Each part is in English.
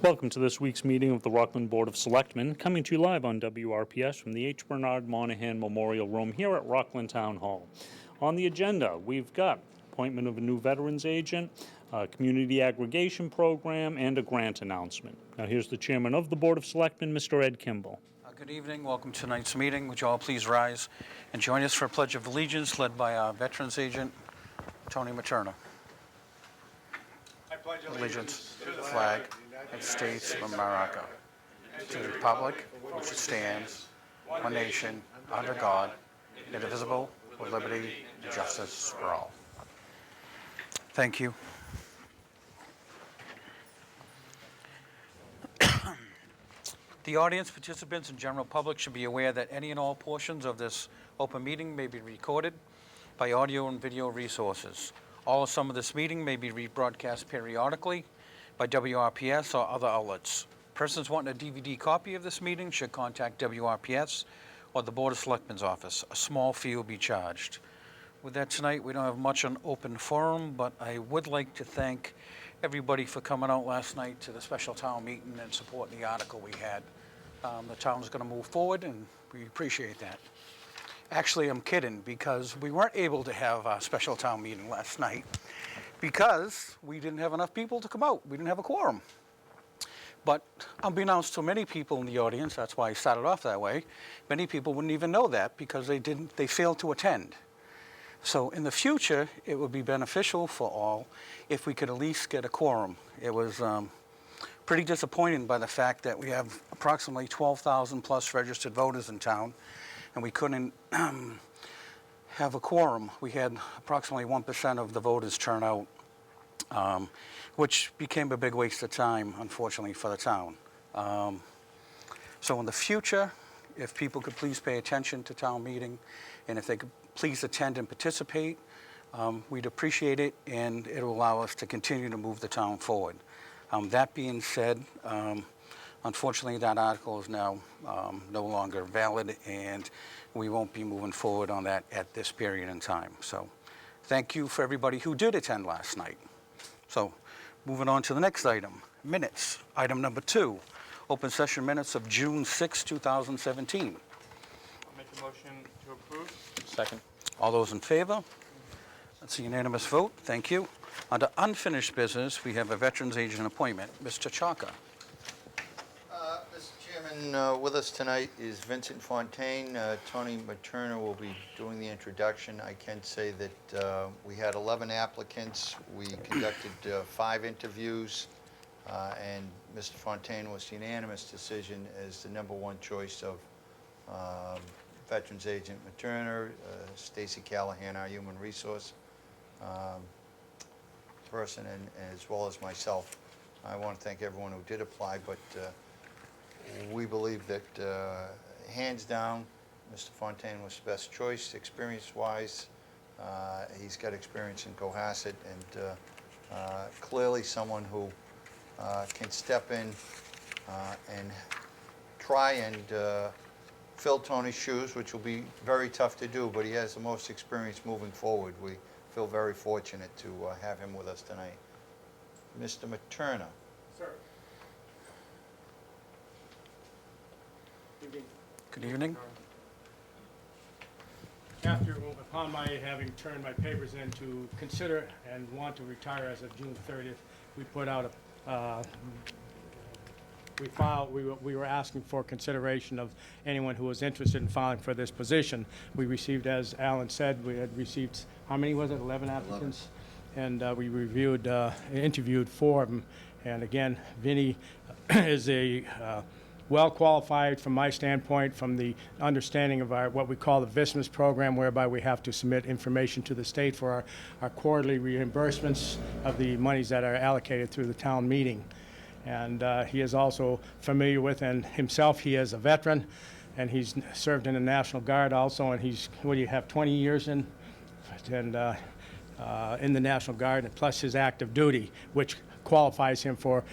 Welcome to this week's meeting of the Rockland Board of Selectmen, coming to you live on WRPS from the H. Bernard Monahan Memorial Room here at Rockland Town Hall. On the agenda, we've got appointment of a new veterans agent, a community aggregation program, and a grant announcement. Now here's the chairman of the Board of Selectmen, Mr. Ed Kimball. Good evening. Welcome to tonight's meeting. Would you all please rise and join us for a Pledge of Allegiance led by our veterans agent, Tony Materna. I pledge Allegiance to the flag of the States of America, to the republic which stands, one nation, under God, indivisible, with liberty and justice for all. Thank you. The audience, participants, and general public should be aware that any and all portions of this open meeting may be recorded by audio and video resources. All or some of this meeting may be rebroadcast periodically by WRPS or other outlets. Persons wanting a DVD copy of this meeting should contact WRPS or the Board of Selectmen's office. A small fee will be charged. With that, tonight we don't have much on open forum, but I would like to thank everybody for coming out last night to the special town meeting and supporting the article we had. The town's going to move forward, and we appreciate that. Actually, I'm kidding, because we weren't able to have a special town meeting last night because we didn't have enough people to come out. We didn't have a quorum. But unbeknownst to many people in the audience, that's why I started off that way, many people wouldn't even know that because they failed to attend. So in the future, it would be beneficial for all if we could at least get a quorum. It was pretty disappointing by the fact that we have approximately 12,000 plus registered voters in town, and we couldn't have a quorum. We had approximately 1% of the voters turn out, which became a big waste of time, unfortunately, for the town. So in the future, if people could please pay attention to town meeting, and if they could please attend and participate, we'd appreciate it, and it'll allow us to continue to move the town forward. That being said, unfortunately, that article is now no longer valid, and we won't be moving forward on that at this period in time. So thank you for everybody who did attend last night. So moving on to the next item, minutes. Item number 2, open session minutes of June 6, 2017. I'll make a motion to approve. Second. All those in favor? That's a unanimous vote. Thank you. Under unfinished business, we have a veterans agent appointment. Mr. Chaka. Mr. Chairman, with us tonight is Vincent Fontaine. Tony Materna will be doing the introduction. I can say that we had 11 applicants. We conducted 5 interviews, and Mr. Fontaine was the unanimous decision as the #1 choice of Veterans Agent Materna, Stacy Callahan, our human resource person, and as well as myself. I want to thank everyone who did apply, but we believe that hands down, Mr. Fontaine was the best choice, experience-wise. He's got experience in Cohasset, and clearly someone who can step in and try and fill Tony's shoes, which will be very tough to do, but he has the most experience moving forward. We feel very fortunate to have him with us tonight. Mr. Materna. Sir. Good evening. Upon my having turned my papers in to consider and want to retire as of June 30th, we put out a we were asking for consideration of anyone who was interested in filing for this position. We received, as Alan said, we had received, how many was it, 11 applicants? 11. And we interviewed 4 of them. And again, Vinny is a well qualified from my standpoint, from the understanding of our what we call the VISMAS program, whereby we have to submit information to the state for our quarterly reimbursements of the monies that are allocated through the town meeting. And he is also familiar with, and himself, he is a veteran, and he's served in the National Guard also, and he's, what do you have, 20 years in the National Guard, and plus his active duty, which qualifies him for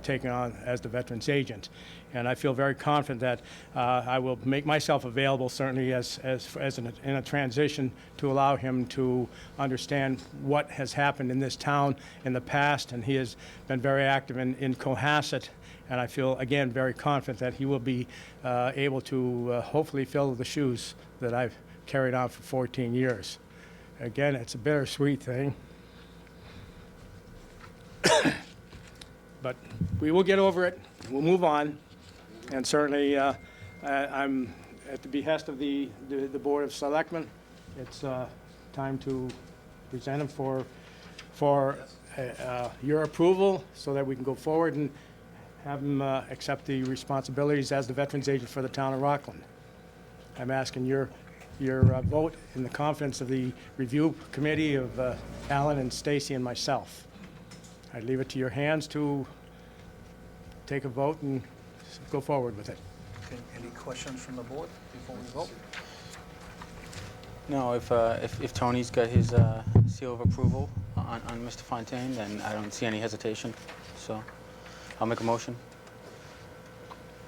taking on as the Veterans Agent. And I feel very confident that I will make myself available, certainly in a transition, to allow him to understand what has happened in this town in the past. And he has been very active in Cohasset. And I feel, again, very confident that he will be able to hopefully fill the shoes that I've carried on for 14 years. Again, it's a bittersweet thing. But we will get over it. We'll move on. And certainly, I'm at the behest of the Board of Selectmen. It's time to present him for your approval so that we can go forward and have him accept the responsibilities as the Veterans Agent for the town of Rockland. I'm asking your vote in the confidence of the review committee of Alan and Stacy and myself. I leave it to your hands to take a vote and go forward with it. Okay, any questions from the board before we vote? No, if Tony's got his seal of approval on Mr. Fontaine, then I don't see any hesitation. So I'll make a motion.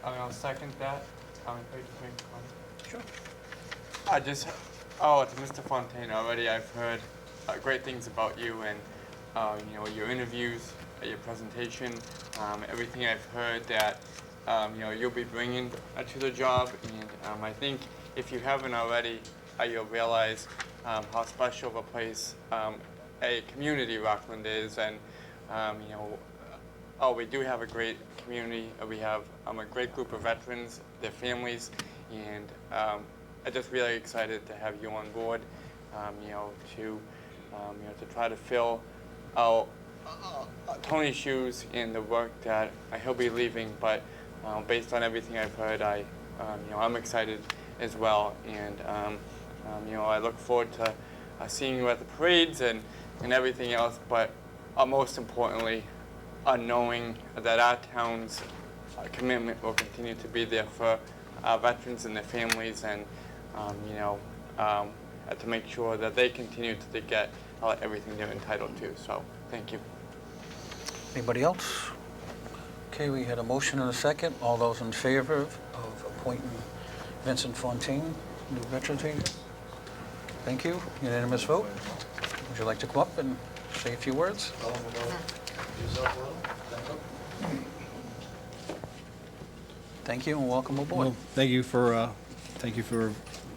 I'll second that. Sure. To Mr. Fontaine, already I've heard great things about you and, your interviews, your presentation, everything I've heard that, you'll be bringing to the job. And I think if you haven't already, you'll realize how special of a place a community Rockland is. And, we do have a great community. We have a great group of veterans, their families, and I'm just really excited to have you on board, to try to fill Tony's shoes in the work that he'll be leaving. But based on everything I've heard, I'm excited as well, and I look forward to seeing you at the parades and everything else. But most importantly, knowing that our town's commitment will continue to be there for our veterans and their families, and to make sure that they continue to get everything they're entitled to. So, thank you. Anybody else? Okay, we had a motion and a second. All those in favor of appointing Vincent Fontaine, new Veterans Agent? Thank you. Unanimous vote. Would you like to come up and say a few words? Thank you and welcome aboard. Well, thank you for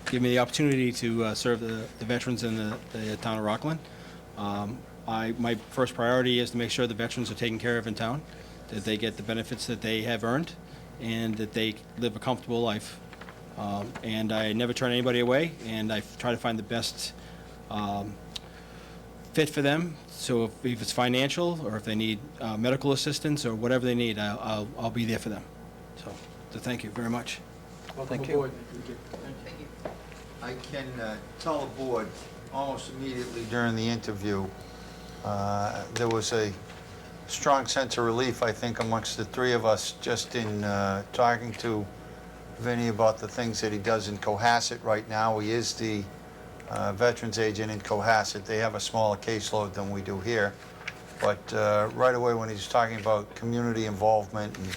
giving me the opportunity to serve the veterans in the town of Rockland. My first priority is to make sure the veterans are taken care of in town, that they get the benefits that they have earned, and that they live a comfortable life. And I never turn anybody away, and I try to find the best fit for them. So if it's financial, or if they need medical assistance, or whatever they need, I'll be there for them. So thank you very much. Thank you. I can tell the board almost immediately during the interview, there was a strong sense of relief, I think, amongst the three of us, just in talking to Vinny about the things that he does in Cohasset right now. He is the Veterans Agent in Cohasset. They have a smaller caseload than we do here. But right away when he's talking about community involvement and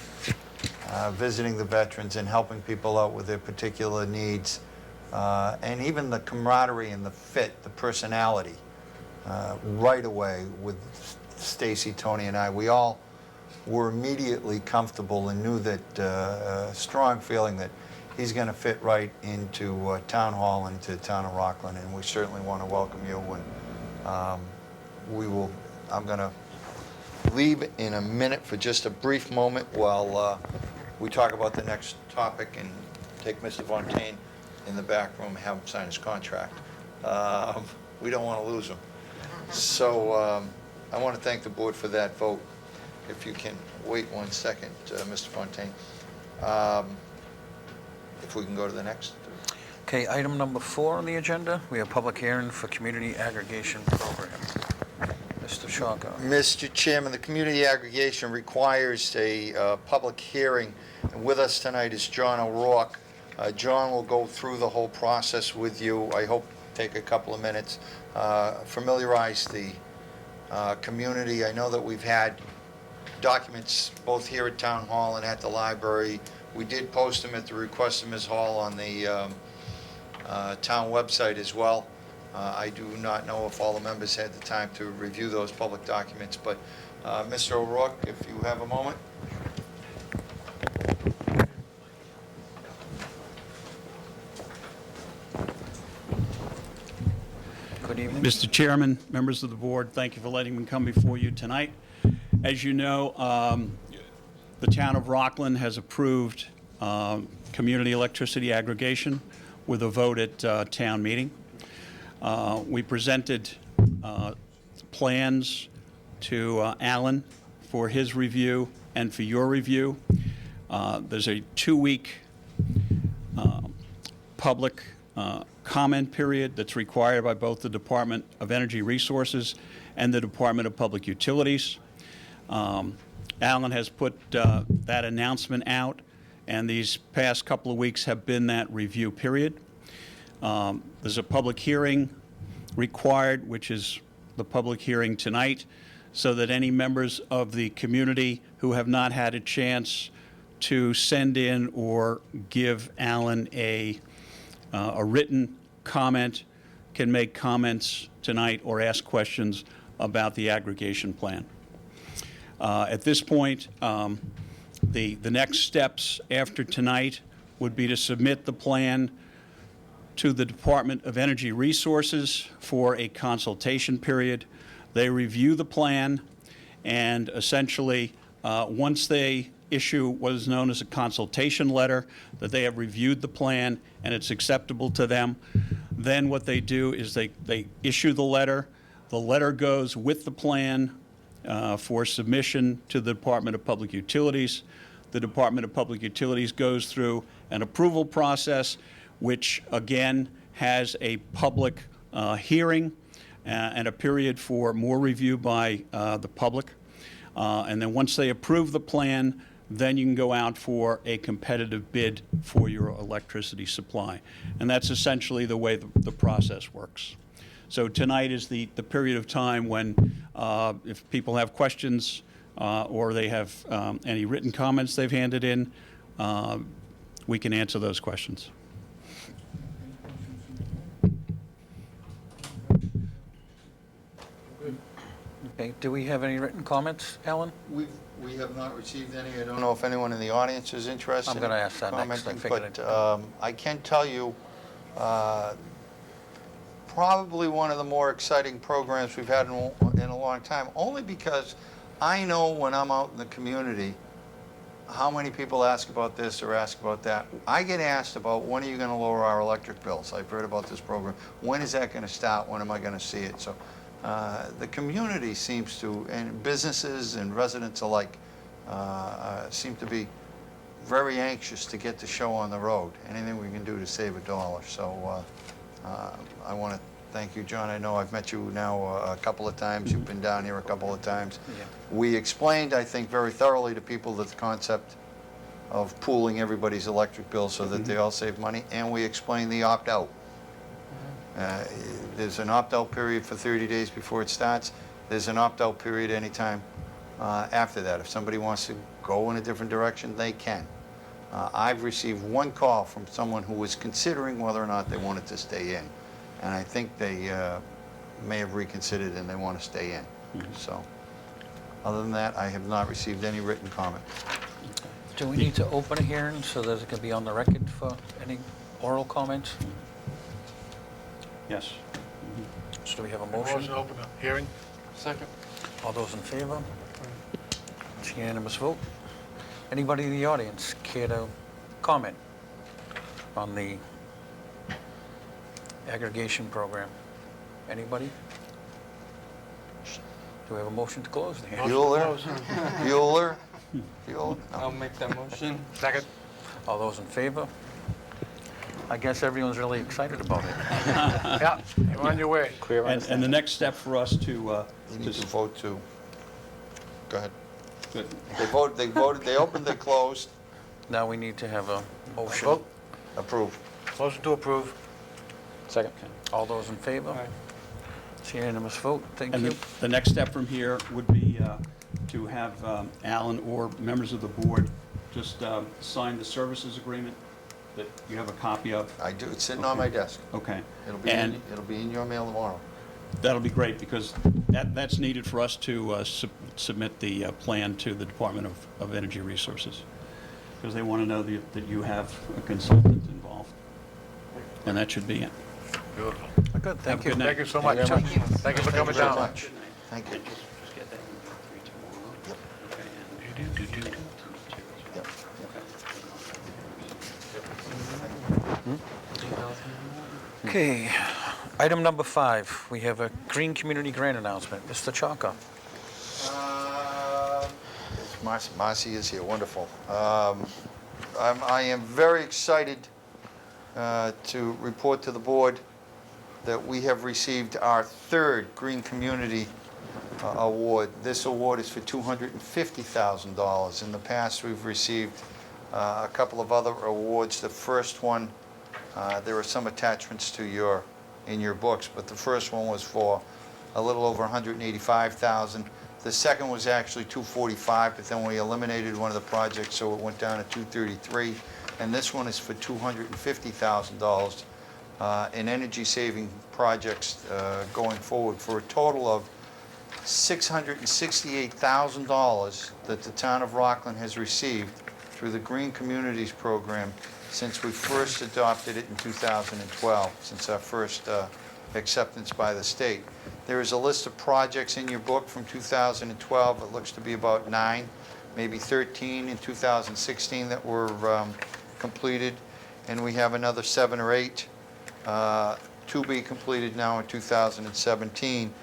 visiting the veterans and helping people out with their particular needs, and even the camaraderie and the fit, the personality, right away with Stacy, Tony, and I, we all were immediately comfortable and knew that strong feeling that he's going to fit right into Town Hall and into the town of Rockland, and we certainly want to welcome you. And I'm going to leave in a minute for just a brief moment while we talk about the next topic and take Mr. Fontaine in the back room and have him sign his contract. We don't want to lose him. So I want to thank the board for that vote. If you can wait 1 second, Mr. Fontaine. If we can go to the next. Okay, item number 4 on the agenda, we have public hearing for community aggregation program. Mr. Shaga. Mr. Chairman, the community aggregation requires a public hearing. And with us tonight is John O'Rourke. John will go through the whole process with you. I hope take a couple of minutes, familiarize the community. I know that we've had documents both here at Town Hall and at the library. We did post them at the request of Ms. Hall on the town website as well. I do not know if all the members had the time to review those public documents, but Mr. O'Rourke, if you have a moment. Good evening. Mr. Chairman, members of the board, thank you for letting me come before you tonight. As you know, the town of Rockland has approved community electricity aggregation with a vote at town meeting. We presented plans to Alan for his review and for your review. There's a 2-week public comment period that's required by both the Department of Energy Resources and the Department of Public Utilities. Alan has put that announcement out, and these past couple of weeks have been that review period. There's a public hearing required, which is the public hearing tonight, so that any members of the community who have not had a chance to send in or give Alan a written comment can make comments tonight or ask questions about the aggregation plan. At this point, the next steps after tonight would be to submit the plan to the Department of Energy Resources for a consultation period. They review the plan, and essentially, once they issue what is known as a consultation letter, that they have reviewed the plan and it's acceptable to them, then what they do is they issue the letter. The letter goes with the plan for submission to the Department of Public Utilities. The Department of Public Utilities goes through an approval process, which again has a public hearing and a period for more review by the public. And then once they approve the plan, then you can go out for a competitive bid for your electricity supply. And that's essentially the way the process works. So tonight is the period of time when if people have questions or they have any written comments they've handed in, we can answer those questions. Okay, do we have any written comments, Alan? We have not received any. I don't know if anyone in the audience is interested. I'm gonna ask that in next. I commenting, figured but I can tell you, probably one of the more exciting programs we've had in a long time, only because I know when I'm out in the community how many people ask about this or ask about that. I get asked about, when are you going to lower our electric bills? I've heard about this program. When is that going to start? When am I going to see it? So the community seems to, and businesses and residents alike, seem to be very anxious to get the show on the road. Anything we can do to save $1. So I want to thank you, John. I know I've met you now a couple of times. You've been down here a couple of times. Yeah. We explained, I think, very thoroughly to people that the concept of pooling everybody's electric bill so that they all save money, and we explained the opt-out. There's an opt-out period for 30 days before it starts. There's an opt-out period anytime after that. If somebody wants to go in a different direction, they can. I've received one call from someone who was considering whether or not they wanted to stay in. And I think they may have reconsidered and they want to stay in. So, other than that, I have not received any written comment. Do we need to open a hearing so that it can be on the record for any oral comments? Yes. So do we have a motion? Motion to open the hearing. Second. All those in favor? It's a unanimous vote. Anybody in the audience care to comment on the aggregation program? Anybody? Do we have a motion to close the hearing? Bueller? Bueller? Bueller? I'll make that motion. Second. All those in favor? I guess everyone's really excited about it. Yeah, you're on your way. And the next step for us to You need to vote to. Go ahead. Good. They voted, they opened, they closed. Now we need to have a motion. Vote. Approve. Motion to approve. Second. All those in favor? Aye. It's a unanimous vote. Thank And you. the next step from here would be to have Alan or members of the board just sign the services agreement that you have a copy of. I do, it's sitting on my desk. Okay. It'll be in your mail tomorrow. That'll be great, because that's needed for us to submit the plan to the Department of Energy Resources, because they want to know that you have a consultant involved. And that should be it. Beautiful. Good, Have thank a you. good night. Thank you so much. Thank you very much. Thank you for coming very down. much. Thank you. Just get that for you tomorrow. Yep. Okay, and- Yep. Okay, item number 5, we have a Green Community Grant announcement. Mr. Chalker. Marcy is here, wonderful. I am very excited to report to the board that we have received our 3rd Green Community Award. This award is for $250,000. In the past, we've received a couple of other awards. The first one, there are some attachments to in your books, but the first one was for a little over $185,000. The second was actually $245,000, but then we eliminated one of the projects, so it went down to $233,000. And this one is for $250,000 in energy-saving projects going forward, for a total of $668,000 that the town of Rockland has received through the Green Communities Program since we first adopted it in 2012, since our first acceptance by the state. There is a list of projects in your book from 2012. It looks to be about 9, maybe 13 in 2016 that were completed, and we have another 7 or 8 to be completed now in 2017.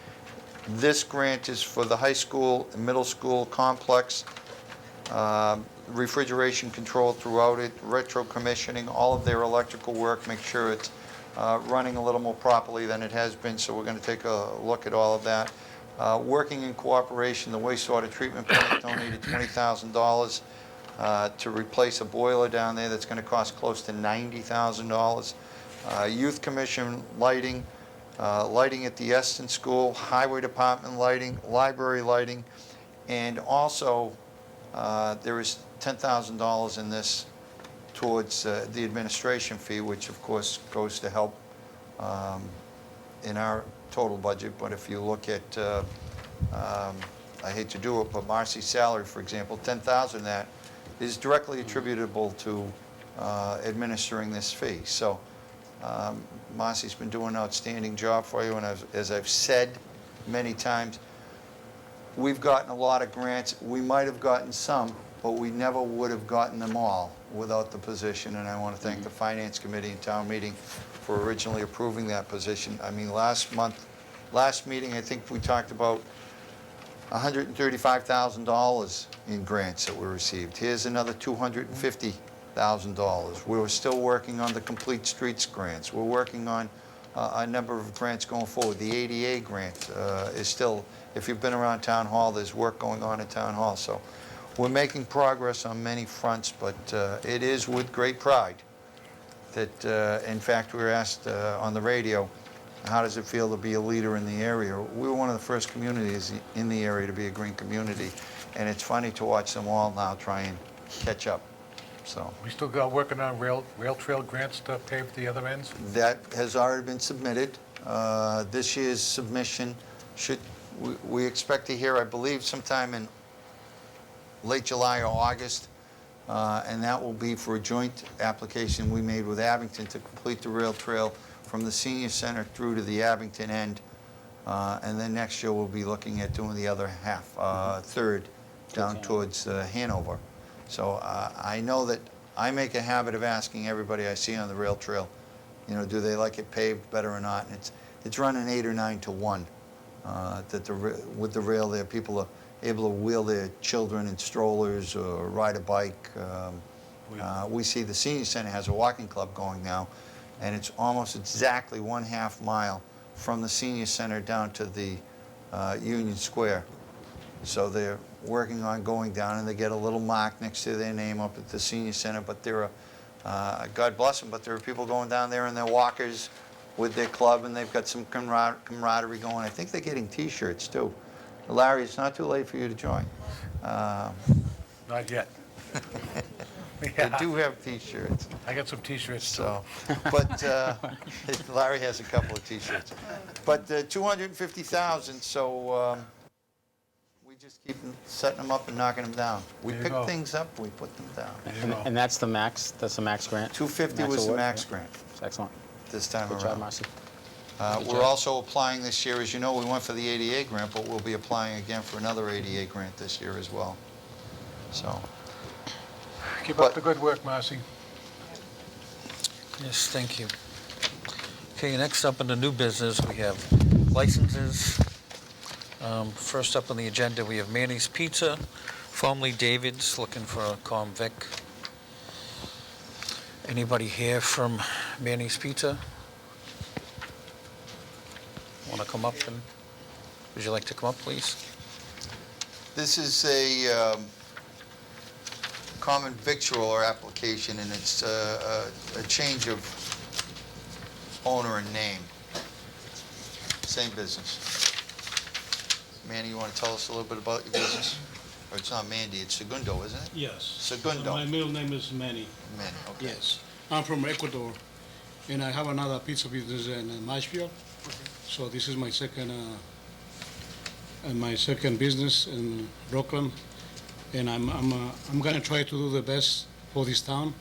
This grant is for the high school and middle school complex, refrigeration control throughout it, retro commissioning, all of their electrical work, make sure it's running a little more properly than it has been, so we're going to take a look at all of that. Working in cooperation, the wastewater treatment plant donated $20,000 to replace a boiler down there that's going to cost close to $90,000. Youth Commission lighting, lighting at the Eston School, Highway Department lighting, library lighting, and also there is $10,000 in this towards the administration fee, which of course goes to help in our total budget. But if you look at, I hate to do it, but Marcy's salary, for example, $10,000 of that is directly attributable to administering this fee. So Marcy's been doing an outstanding job for you, and as I've said many times, we've gotten a lot of grants. We might have gotten some, but we never would have gotten them all without the position, and I want to thank the Finance Committee and Town Meeting for originally approving that position. I mean, last meeting, I think we talked about $135,000 in grants that were received. Here's another $250,000. We're still working on the Complete Streets grants. We're working on a number of grants going forward. The ADA grant is still, if you've been around Town Hall, there's work going on at Town Hall. So we're making progress on many fronts, but it is with great pride that, in fact, we were asked on the radio, how does it feel to be a leader in the area? We were one of the first communities in the area to be a green community, and it's funny to watch them all now try and catch up. So We still got working on rail trail grants to pave the other ends? that has already been submitted. This year's submission we expect to hear, I believe, sometime in late July or August, and that will be for a joint application we made with Abington to complete the rail trail from the senior center through to the Abington end, and then next year we'll be looking at doing the other half, third, down towards Hanover. So I know that I make a habit of asking everybody I see on the rail trail, you know, do they like it paved better or not? And it's running 8 or 9 to 1. That with the rail there, people are able to wheel their children in strollers or ride a bike. We see the senior center has a walking club going now, and it's almost exactly 1/2 mile from the senior center down to the Union Square. So they're working on going down, and they get a little mark next to their name up at the senior center. But there are, God bless them, but there are people going down there in their walkers with their club, and they've got some camaraderie going. I think they're getting T-shirts too. Larry, it's not too late for you to join. Not yet. They do have T-shirts, I got some T-shirts too. so, but Larry has a couple of T-shirts. But 250,000, so we just keep setting them up and knocking them down. We There you pick go. things up, we put them down. And that's the max grant? 250 was the award? max Yeah. grant Excellent. this time Good job, around. Marcy. We're also applying this year, as you know, we went for the ADA grant, but we'll be applying again for another ADA grant this year as well. So, Keep up the good work, Marcy. Yes, thank you. Okay, next up in the new business, we have licenses. First up on the agenda, we have Manny's Pizza, formerly David's, looking for a convic. Anybody here from Manny's Pizza? Want to come up and, would you like to come up, please? this is a common victualler application, and it's a change of owner and name. Same business. Manny, you want to tell us a little bit about your business? Or it's not Mandy, it's Segundo, isn't it? Yes. Segundo. My middle name is Manny. Manny, okay. Yes. I'm from Ecuador, and I have another pizza business in Marshfield. So this is my second business in Rockland, and I'm gonna try to do the best for this town.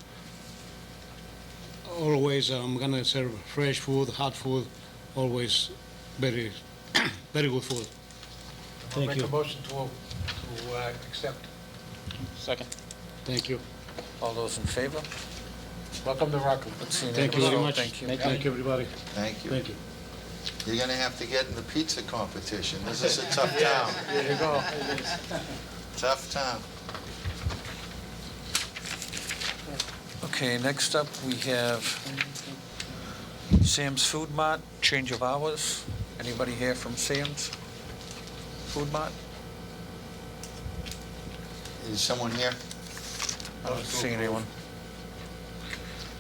Always, I'm gonna serve fresh food, hot food, always very, very good food. I'll Thank make you. a motion to accept. Second. Thank you. All those in favor? Welcome to Rockland. Let's see. Thank you very much. Thank you. Thank you, everybody. Thank you. Thank you. You're gonna have to get in the pizza competition. This is a tough town. There you go. Tough town. Okay, next up, we have Sam's Food Mart, change of hours. Anybody here from Sam's Food Mart? Is someone here? I don't see anyone.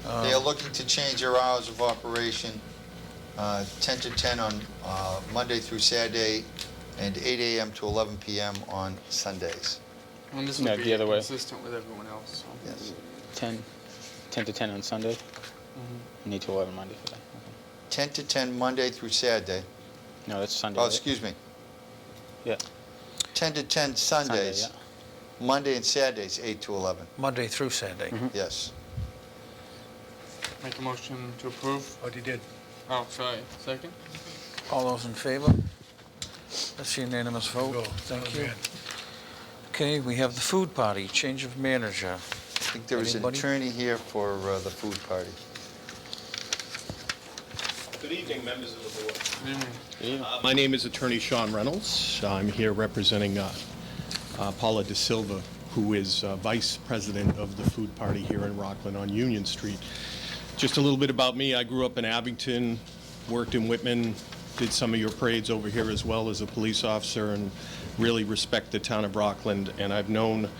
They are looking to change their hours of operation, 10 to 10 on Monday through Saturday, and 8 a.m. to 11 p.m. on Sundays. And this No, would the be other way. consistent with everyone else. So. Yes. 10 to 10 on Sunday? You need to 11 Monday for that. Okay. 10 to 10 Monday through Saturday. No, that's Sunday. Oh, right? excuse me. Yeah. 10 to 10 Sundays. Sunday, Monday and Saturdays, 8 to 11. Monday through Saturday. Yes. Make a motion to approve. What you did. Oh, sorry. Second? All those in favor? That's a unanimous vote. Go. Thank you. Man. Okay, we have the food party, change of manager. I think there is an Anybody? attorney here for the food party. Good evening, members of the board. Good evening. My name is Attorney Sean Reynolds. I'm here representing Paula De Silva, who is Vice President of the food party here in Rockland on Union Street. Just a little bit about me. I grew up in Abington, worked in Whitman, did some of your parades over here as well as a police officer, and really respect the town of Rockland. And I've known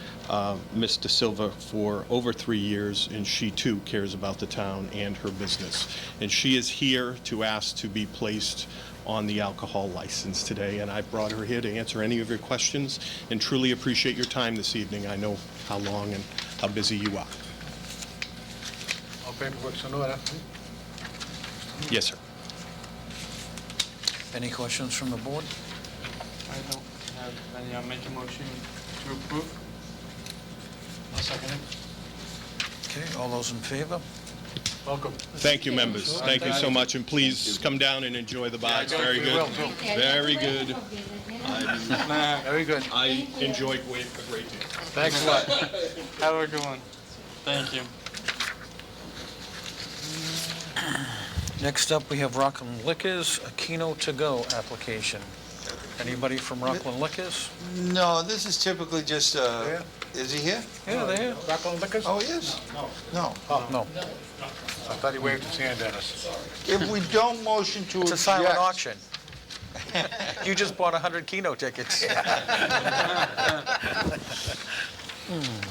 Ms. De Silva for over 3 years, and she too cares about the town and her business. And she is here to ask to be placed on the alcohol license today, and I brought her here to answer any of your questions, and truly appreciate your time this evening. I know how long and how busy you are. All paperwork's in order. Yes, sir. Any questions from the board? I don't have any. I'll make a motion to approve. I'll second it. Okay, all those in favor? Welcome. Thank you, members. Thank you so much, and please come down and enjoy the bar. It's very good. Very good. Very good. I enjoyed Wade a great deal. Thanks a lot. Have a good one. Thank you. Next up, we have Rockland Liquors, a Keno To Go application. Anybody from Rockland Liquors? No, this is typically just, Yeah. is he here? Yeah, they're here. Rockland Liquors? Oh, he is? No. No, I thought he waved his hand at us. If we don't motion to it's object... a silent auction. You just bought 100 Keno tickets.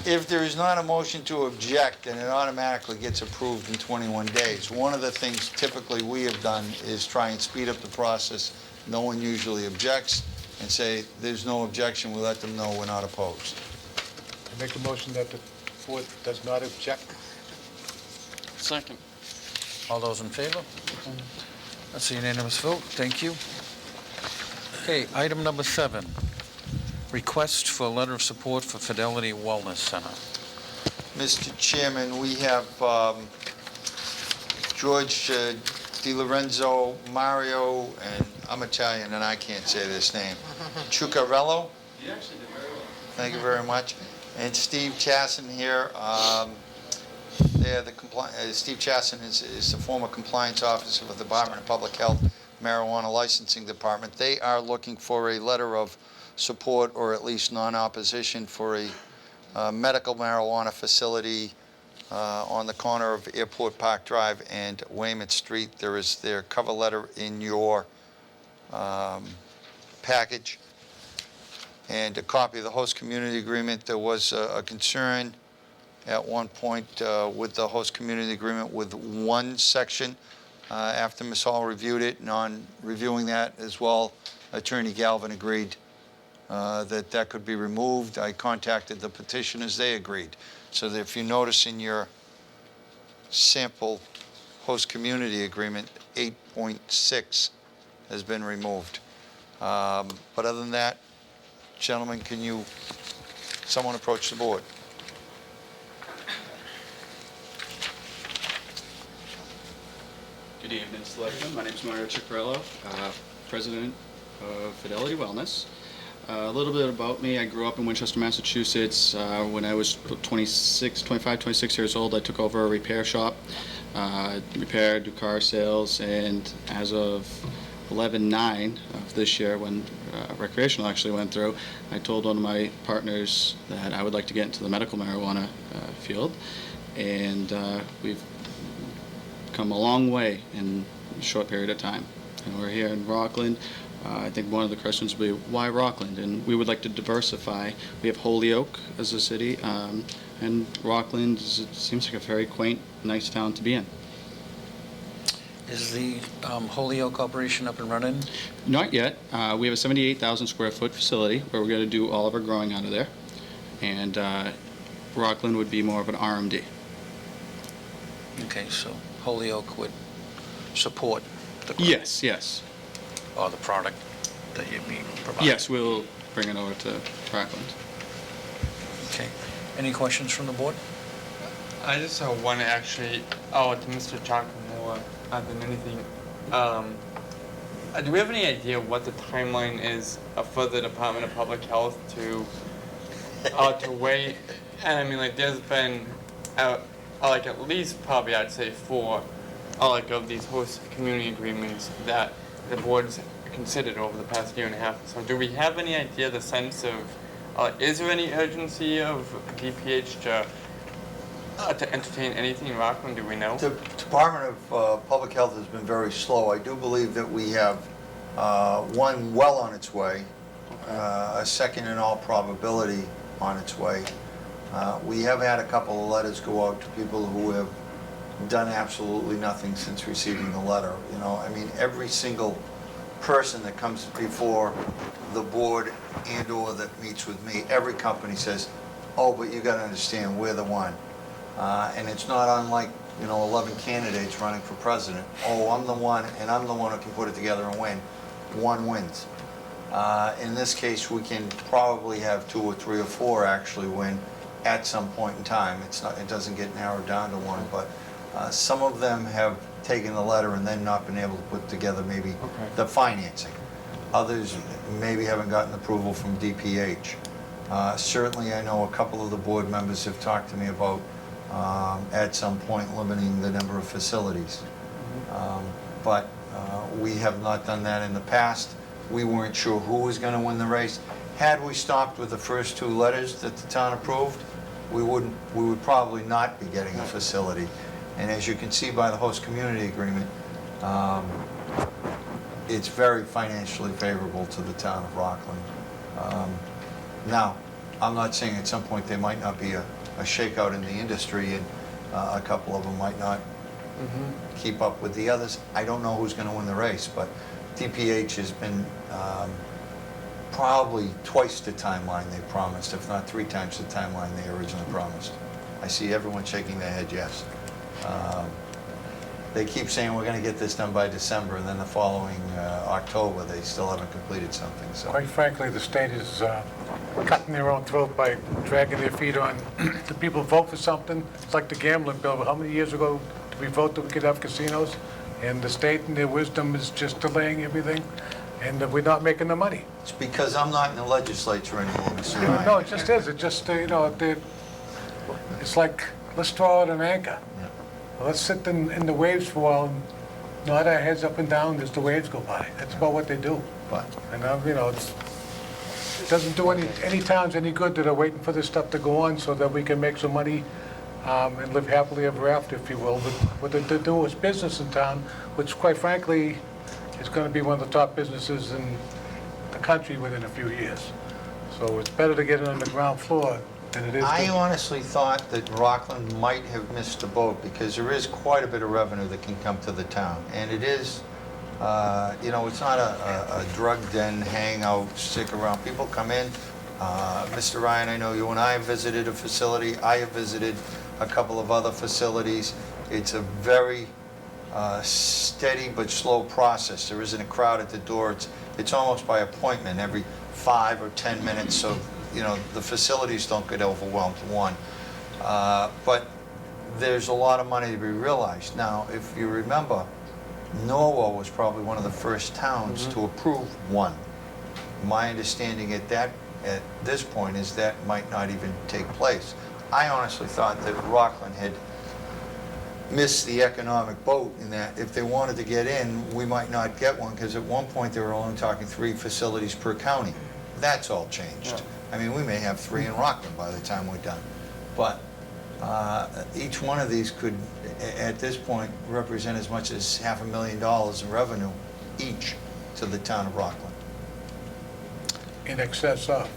If there is not a motion to object, then it automatically gets approved in 21 days. One of the things typically we have done is try and speed up the process. No one usually objects. and say, there's no objection, we let them know we're not opposed. I make a motion that the board does not object. Second. All those in favor? That's a unanimous vote. Thank you. Okay, item number 7, request for a letter of support for Fidelity Wellness Center. Mr. Chairman, we have George Di Lorenzo, Mario, and I'm Italian and I can't say this name, Chucarello? You actually did very well. Thank you very much. And Steve Chasson here. Steve Chasson is the former compliance officer for the Department of Public Health Marijuana Licensing Department. They are looking for a letter of support, or at least non-opposition, for a medical marijuana facility on the corner of Airport Park Drive and Weymouth Street. There is their cover letter in your package, and a copy of the host community agreement. There was a concern at one point with the host community agreement with one section. After Ms. Hall reviewed it, and on reviewing that as well, Attorney Galvin agreed that that could be removed. I contacted the petitioners, they agreed. So that if you notice in your sample host community agreement, 8.6 has been removed. But other than that, gentlemen, can someone approach the board? Good evening, Selectmen. My name is Mario Ciccarello, President of Fidelity Wellness. A little bit about me. I grew up in Winchester, Massachusetts. When I was 26 years old, I took over a repair shop, repair, do car sales, and as of 11/9 of this year, when recreational actually went through, I told one of my partners that I would like to get into the medical marijuana field, and we've come a long way in a short period of time. And we're here in Rockland. I think one of the questions will be, why Rockland? And we would like to diversify. We have Holyoke as a city, and Rockland seems like a very quaint, nice town to be in. Is the Holyoke operation up and running? Not yet. We have a 78,000 square foot facility where we're going to do all of our growing out of there. And Rockland would be more of an RMD. Okay, so Holyoke would support the Yes. or the product that you'd be providing? Yes, we'll bring it over to Rockland. Okay. Any questions from the board? I just want to actually, to Mr. Chalker more than anything. Do we have any idea what the timeline is for the Department of Public Health to wait? And I mean, like, there's been, like, at least probably I'd say 4, of these host community agreements that the board's considered over the past year and a half. So do we have any idea, the sense of, is there any urgency of DPH to entertain anything in Rockland? Do we know? The Department of Public Health has been very slow. I do believe that we have one well on its way, a second in all probability on its way. We have had a couple of letters go out to people who have done absolutely nothing since receiving the letter. I mean, every single person that comes before the board and/or that meets with me, every company says, oh, but you got to understand, we're the one. And it's not unlike, 11 candidates running for president. Oh, I'm the one, and I'm the one who can put it together and win. One wins. In this case, we can probably have 2 or 3 or 4 actually win at some point in time. It doesn't get narrowed down to one, but some of them have taken the letter and then not been able to put together maybe the financing. Others maybe haven't gotten approval from DPH. Certainly, I know a couple of the board members have talked to me about at some point limiting the number of facilities. But we have not done that in the past. We weren't sure who was going to win the race. Had we stopped with the first 2 letters that the town approved, we would probably not be getting a facility. And as you can see by the host community agreement, it's very financially favorable to the town of Rockland. Now, I'm not saying at some point there might not be a shakeout in the industry and a couple of them might not keep up with the others. I don't know who's going to win the race, but DPH has been probably twice the timeline they promised, if not 3 times the timeline they originally promised. I see everyone shaking their head yes. They keep saying we're going to get this done by December, and then the following October, they still haven't completed something, so. Quite frankly, the state is cutting their own throat by dragging their feet on the people vote for something. It's like the gambling bill. How many years ago did we vote that we could have casinos? And the state, in their wisdom, is just delaying everything, and we're not making the money. It's because I'm not in the legislature anymore, Mr. Ryan. No, it just is. It just, it's like, let's throw out an anchor. Let's sit in the waves for a while and nod our heads up and down as the waves go by. That's about what they do. But And, it doesn't do any towns any good that are waiting for this stuff to go on so that we can make some money and live happily ever after, if you will. But what they do is business in town, which quite frankly is going to be one of the top businesses in the country within a few years. So it's better to get it on the ground floor than it is I to... honestly thought that Rockland might have missed the boat, because there is quite a bit of revenue that can come to the town. And it is, it's not a drug den, hangout, stick around. People come in. Mr. Ryan, I know you and I have visited a facility. I have visited a couple of other facilities. It's a very steady but slow process. There isn't a crowd at the door. It's almost by appointment every 5 or 10 minutes, so the facilities don't get overwhelmed, one. But there's a lot of money to be realized. Now, if you remember, Norwell was probably one of the first towns to approve one. My understanding at this point is that might not even take place. I honestly thought that Rockland had missed the economic boat, in that if they wanted to get in, we might not get one, because at one point they were only talking 3 facilities per county. That's all changed. I mean, we may have 3 in Rockland by the time we're done. But each one of these could, at this point, represent as much as $500,000 in revenue each to the town of Rockland. In excess of,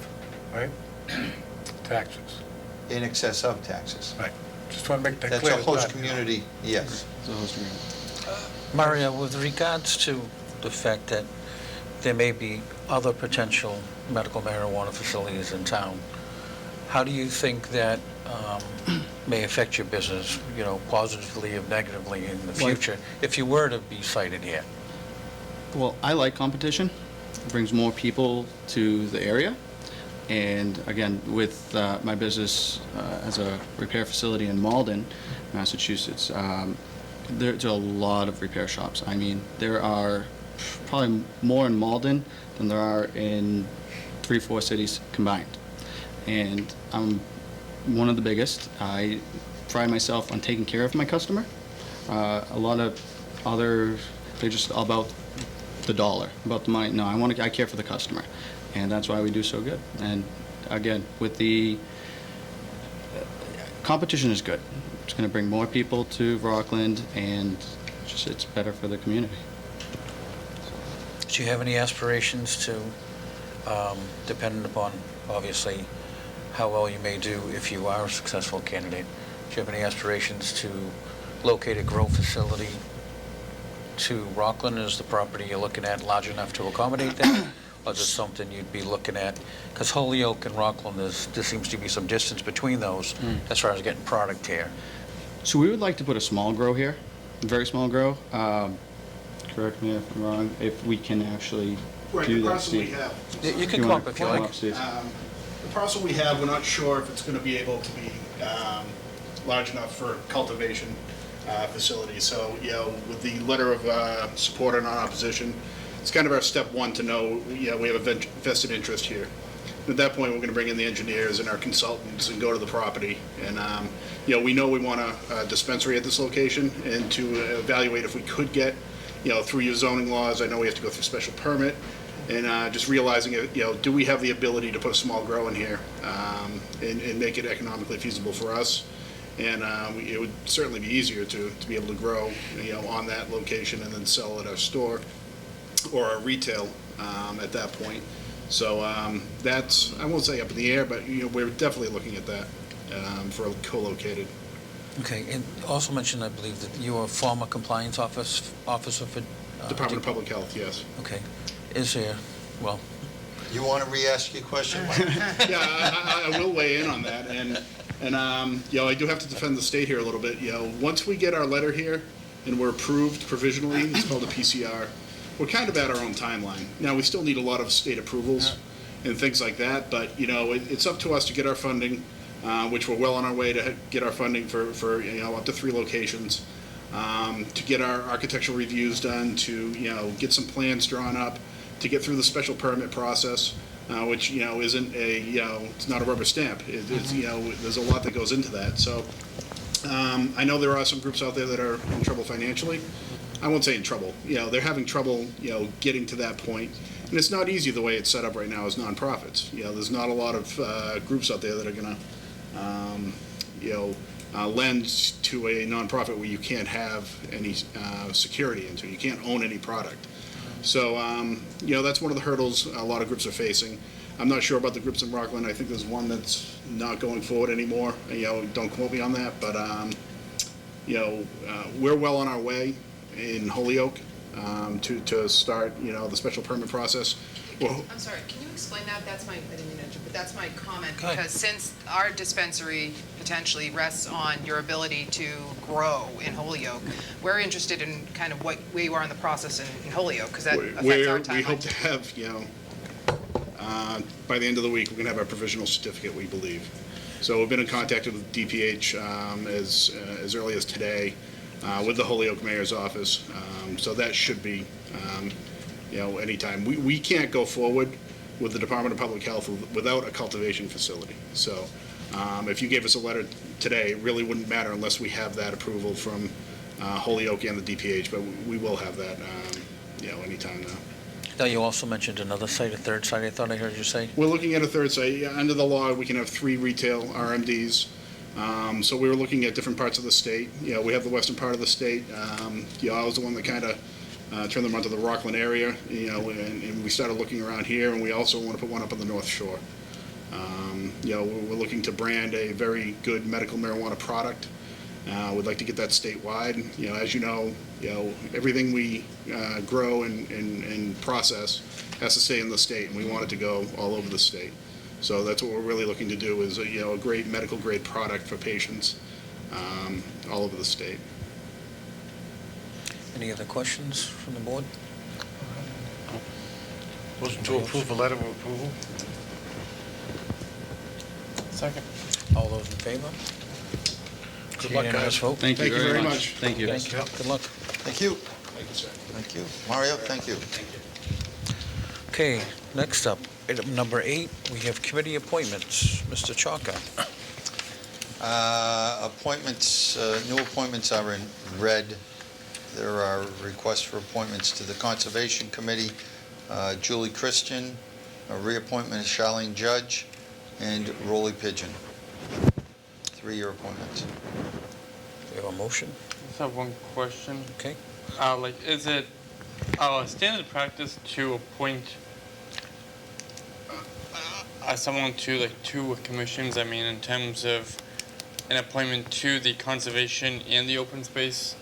right? Taxes. In excess of taxes. Right. Just want to make that That's clear. a host community, yes. It's a host agreement. Mario, with regards to the fact that there may be other potential medical marijuana facilities in town, how do you think that may affect your business, positively or negatively in the future, if you were to be cited here? Well, I like competition. It brings more people to the area. And again, with my business as a repair facility in Malden, Massachusetts, there's a lot of repair shops. I mean, there are probably more in Malden than there are in 3-4 cities combined. And I'm one of the biggest. I pride myself on taking care of my customer. A lot of they're just about the dollar, about the money. No, I care for the customer. And that's why we do so good. And again, with the competition is good. It's going to bring more people to Rockland, and it's better for the community. Do you have any aspirations to, dependent upon, obviously, how well you may do if you are a successful candidate, do you have any aspirations to locate a grow facility to Rockland? Is the property you're looking at large enough to accommodate that? Or is it something you'd be looking at? Because Holyoke and Rockland, there seems to be some distance between those as far as getting product here. So we would like to put a small grow here, a very small grow. Correct me if I'm wrong, if we can actually do that, Steve. You can come up if you like. Steve? The parcel we have, we're not sure if it's going to be able to be large enough for cultivation facility. So, with the letter of support or non-opposition, it's kind of our step one to know, we have a vested interest here. At that point, we're going to bring in the engineers and our consultants and go to the property. And, we know we want a dispensary at this location, and to evaluate if we could get, through your zoning laws, I know we have to go through special permit, and just realizing, do we have the ability to put a small grow in here and make it economically feasible for us? And it would certainly be easier to be able to grow, on that location and then sell at our store or our retail at that point. So that's, I won't say up in the air, but we're definitely looking at that for co-located. Okay, and also mentioned, I believe, that you are a former compliance officer for... Department of Public Health, yes. Okay. Is there, well, You want to re-ask your question, Mike? Yeah, I will weigh in on that, and I do have to defend the state here a little bit. Once we get our letter here and we're approved provisionally, it's called a PCR, we're kind of at our own timeline. Now, we still need a lot of state approvals and things like that, but, it's up to us to get our funding, which we're well on our way to get our funding for up to 3 locations, to get our architectural reviews done, to, get some plans drawn up, to get through the special permit process, which, isn't it's not a rubber stamp. It's, there's a lot that goes into that. So I know there are some groups out there that are in trouble financially. I won't say in trouble. They're having trouble, getting to that point. And it's not easy the way it's set up right now as nonprofits. There's not a lot of groups out there that are going to, lend to a nonprofit where you can't have any security into. You can't own any product. So, that's one of the hurdles a lot of groups are facing. I'm not sure about the groups in Rockland. I think there's one that's not going forward anymore. Don't quote me on that, but, we're well on our way in Holyoke to start, the special permit process. Well, I'm sorry, can you explain that? That's my, I didn't mean to interrupt, but that's my comment. Go ahead. Because since our dispensary potentially rests on your ability to grow in Holyoke, we're interested in kind of where you are in the process in Holyoke, because that affects our timeline. We hope to have, by the end of the week, we're going to have our provisional certificate, we believe. So we've been in contact with DPH as early as today with the Holyoke Mayor's office. So that should be, anytime. We can't go forward with the Department of Public Health without a cultivation facility. So if you gave us a letter today, it really wouldn't matter unless we have that approval from Holyoke and the DPH, but we will have that, anytime now. Now, you also mentioned another site, a third site, I thought I heard you say? We're looking at a third site. Yeah, under the law, we can have 3 retail RMDs. So we were looking at different parts of the state. We have the western part of the state. I was the one that kind of turned them onto the Rockland area, and we started looking around here, and we also want to put one up on the North Shore. We're looking to brand a very good medical marijuana product. We'd like to get that statewide. As you know, everything we grow and process has to stay in the state, and we want it to go all over the state. So that's what we're really looking to do is a great medical grade product for patients all over the state. Any other questions from the board? Motion to approve a letter of approval? Second. All those in favor? Good luck, Unanimous guys. vote? Thank you very much. Thank you. Thank you. Good luck. Thank you. Thank you, sir. Thank you. Mario, thank you. Okay, next up, item number 8, we have committee appointments. Mr. Chalker. Appointments, new appointments are in red. There are requests for appointments to the Conservation Committee. Julie Christian, a reappointment of Charlene Judge, and Rolly Pigeon. 3-year appointments. We have a motion? I just have one question. Okay. Is it standard practice to appoint someone to 2 commissions? I mean, in terms of an appointment to the conservation and the open space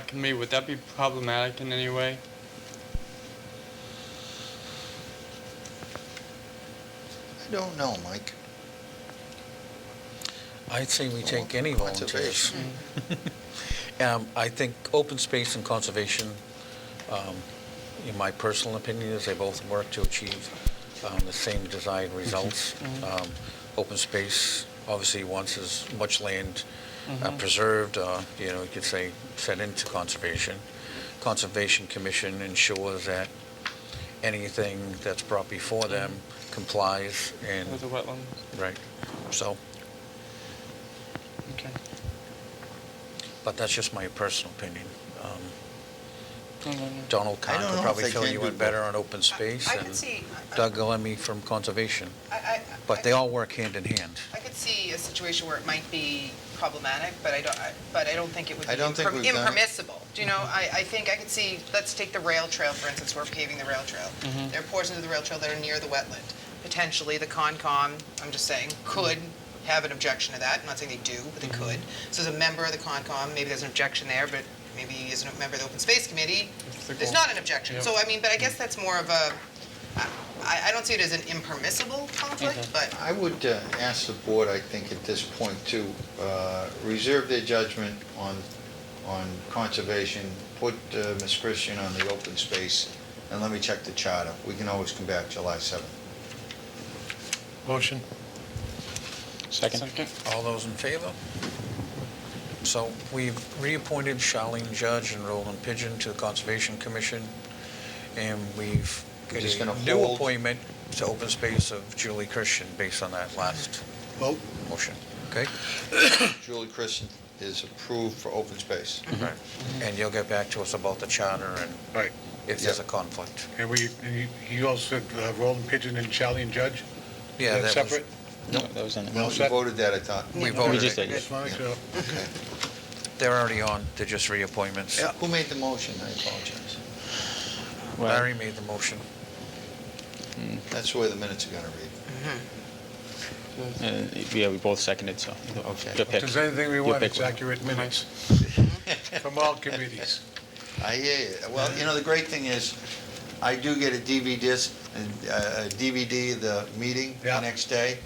committee, would that be problematic in any way? I don't know, Mike. I'd say we take any volunteers. I think open space and conservation, in my personal opinion, is they both work to achieve the same desired results. Open space obviously wants as much land preserved, you could say set into conservation. Conservation Commission ensures that anything that's brought before them complies and. With the wetlands? Right, so. Okay. But that's just my personal opinion. No. Donald I Kahn don't could know probably if they fill can you do in better on open space, I could and see, Doug Galemi from Conservation. But they all work hand in hand. I could see a situation where it might be problematic, but I don't think it would be I don't think we've done it. impermissible. Do you know, I think I could see, let's take the rail trail, for instance, we're paving the rail trail. There are portions of the rail trail that are near the wetland. Potentially, the Concom, I'm just saying, could have an objection to that. I'm not saying they do, but they could. So as a member of the Concom, maybe there's an objection there, but maybe as a member of the Open Space Committee, there's not an objection. Yep. So, I mean, but I guess that's more of a, I don't see it as an impermissible conflict, but I would ask the board, I think, at this point to reserve their judgment on conservation, put Ms. Christian on the open space, and let me check the charter. We can always come back July 7th. Motion? Second. All those in favor? So we've reappointed Charlene Judge and Roland Pigeon to the Conservation Commission, and we've We're got just a gonna new hold- appointment to open space of Julie Christian based on that last Vote? motion, okay? Julie Christian is approved for open space. Right. And you'll get back to us about the charter and Right. if there's a conflict. And you also said Roland Pigeon and Charlie Judge? Yeah, Is that that was, separate? No, that was in there. No, All we set? voted that, I thought. we voted just it. did, yeah. Just wanted to- Okay. They're already on, they're just reappointments. Who made the motion? I apologize. Well, Larry made the motion. That's the way the minutes are gonna read. yeah, we both seconded, so. Okay. Your If pick. there's anything we Your want, pick it's one. accurate minutes from all committees. I hear you. Well, you know, the great thing is, I do get a DVD of the meeting the Yeah. next day,